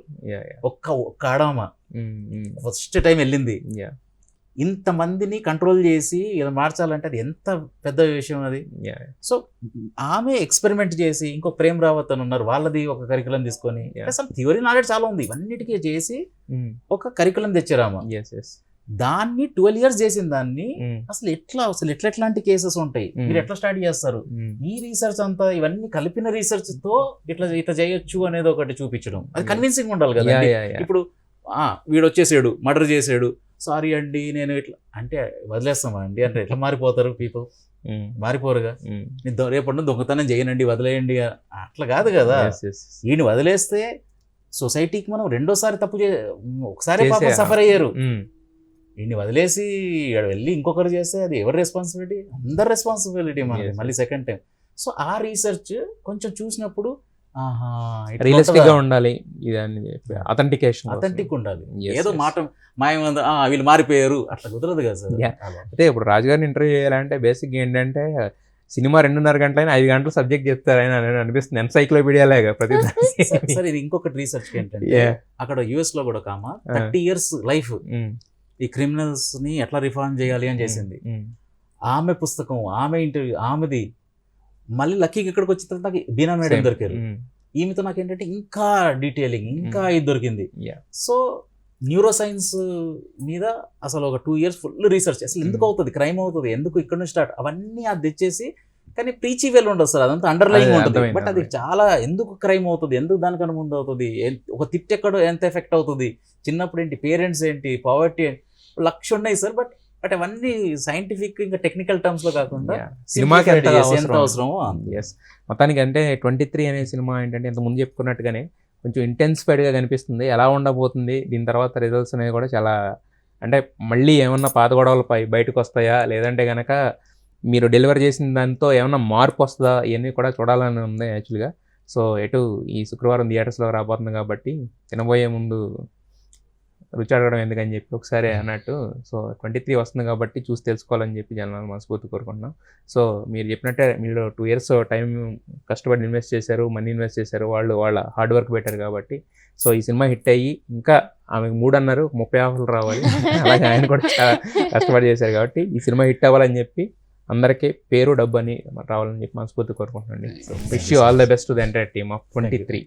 ఒక్క ఆడామ ఫస్ట్ టైం వెళ్ళింది, ఇంతమందిని కంట్రోల్ చేసి ఇలా మార్చాలంటే అది ఎంత పెద్ద విషయం అది. సో ఆమె ఎక్స్పెరిమెంట్ చేసి, ఇంకో ప్రేమ్ రావత్ అని ఉన్నారు, వాళ్ళది ఒక కరికులం తీసుకొని, అసలు థియరీ నాలెడ్జ్ చాలా ఉంది, ఇవన్నిటికీ చేసి ఒక కరికులం తెచ్చారు ఆమె. దాన్ని 12 years చేసిన దాన్ని అసలు ఎట్లాంటి కేసెస్ ఉంటాయి, మీరు ఎట్లా స్టార్ట్ చేస్తారు, ఈ రీసెర్చ్ అంతా ఇవన్నీ కలిపిన రీసెర్చ్ తో ఇట్లా చేయొచ్చు అనేది ఒకటి చూపించడం, అది కన్విన్సింగ్ ఉండాలి కదా. ఇప్పుడు వీడు వచ్చేసాడు, మర్డర్ చేసాడు, సారీ అండి నేను ఇట్లా అంటే వదిలేస్తామా అండి అంటే ఎట్లా మారిపోతారు పీపుల్, మారిపోరుగా. నేను రేపటి దొంగతనం చేయనండి వదిలేయండి అట్లా కాదు కదా. వీడిని వదిలేస్తే సొసైటీకి మనం రెండోసారి ఒకసారి సఫర్ అయ్యారు, వీడిని వదిలేసి వెళ్ళి ఇంకొకరు చేస్తే అది ఎవరి రెస్పాన్సిబిలిటీ, అందరి రెస్పాన్సిబిలిటీ మనకి మళ్ళీ సెకండ్ టైం. సో ఆ రీసెర్చ్ కొంచెం చూసినప్పుడు రియలిస్టిక్ గా ఉండాలి, అథెంటిక్ ఉండాలి. ఏదో మాట మాయమంది వీళ్ళు మారిపోయారు అట్లా కుదరదు కదా సార్. అయితే ఇప్పుడు రాజుగారిని ఇంటర్వ్యూ చేయాలంటే బేసిక్ ఏంటంటే సినిమా 2.5 గంటలైనా 5 గంటలు సబ్జెక్ట్ చెప్తారు ఆయన అని అనిపిస్తుంది, ఎన్సైక్లోపీడియా లాగా ప్రతి సార్ ఇది ఇంకొకటి రీసెర్చ్ ఏంటంటే Yeah. అక్కడ యుఎస్ లో కూడా 30 years లైఫ్ ఈ క్రిమినల్స్ ని ఎట్లా రిఫార్మ్ చేయాలి అని చేసింది. ఆమె పుస్తకం, ఆమె ఇంటర్వ్యూ, ఆమెది. మళ్ళీ లక్కీకి ఇక్కడికి వచ్చిన తర్వాత నాకు బీనా మేడం దొరికారు. ఈమెతో నాకు ఏంటంటే ఇంకా డీటెయిలింగ్, ఇంకా ఇది దొరికింది. Yeah. సో న్యూరో సైన్స్ మీద అసలు ఒక 2 years ఫుల్ రీసెర్చ్, అసలు ఎందుకు అవుతుంది క్రైమ్ అవుతుంది, ఎందుకు ఇక్కడ నుంచి స్టార్ట్, అవన్నీ అది తెచ్చేసి. కానీ ప్రీచి వెల్ ఉండదు సార్, అదంతా అండర్లైన్ అదే, ఉంటుంది. అర్థమైంది, బట్ అది చాలా ఎందుకు క్రైమ్ అవుతుంది, ఎందుకు దానికన్నా ముందు అవుతుంది, ఒక తిట్టు ఎక్కడ ఎంత ఎఫెక్ట్ అవుతుంది, చిన్నప్పుడు ఏంటి, పేరెంట్స్ ఏంటి, పావర్టీ ఏంటి, 1,00,000 ఉన్నాయి సార్. బట్ అవన్నీ సైంటిఫిక్ ఇంకా టెక్నికల్ టర్మ్స్ లో కాకుండా సినిమాకి ఎంత ఎంత అవసరమో ఎస్. మొత్తానికి అంటే 23 అనే సినిమా ఏంటంటే ఇంత ముందు చెప్పుకున్నట్టుగానే కొంచెం ఇంటెన్సిఫైడ్గా కనిపిస్తుంది. ఎలా ఉండబోతుంది దీని తర్వాత రిజల్ట్స్ అనేవి కూడా చాలా, అంటే మళ్ళీ ఏమన్నా పాత గొడవలు బయటకు వస్తాయా, లేదంటే కనుక మీరు డెలివర్ చేసిన దాంతో ఏమన్నా మార్పు వస్తుందా, ఇవన్నీ కూడా చూడాలని ఉంది యాక్చువల్గా. సో ఎటు ఈ శుక్రవారం థియేటర్స్లో రాబోతుంది కాబట్టి తినబోయే ముందు రుచి అడగడం ఎందుకని చెప్పి ఒకసారి అన్నట్టు. సో 23 వస్తుంది కాబట్టి చూసి తెలుసుకోవాలని చెప్పి జనాలు మనస్ఫూర్తి కోరుకుంటున్నాం. సో మీరు చెప్పినట్టే మీరు 2 years టైం కష్టపడి ఇన్వెస్ట్ చేశారు, మనీ ఇన్వెస్ట్ చేశారు, వాళ్ళ హార్డ్ వర్క్ పెట్టారు కాబట్టి. సో ఈ సినిమా హిట్ అయ్యి ఇంకా ఆమెకు 3 అన్నారు, 30 ఆఫర్లు రావాలి, అలాగే ఆయన కూడా చాలా కష్టపడి చేశారు కాబట్టి ఈ సినిమా హిట్ అవ్వాలని చెప్పి అందరికీ పేరు డబ్బు అని రావాలని చెప్పి మనస్ఫూర్తి కోరుకుంటున్నాండి. So wish you all the best to the entire team of 23.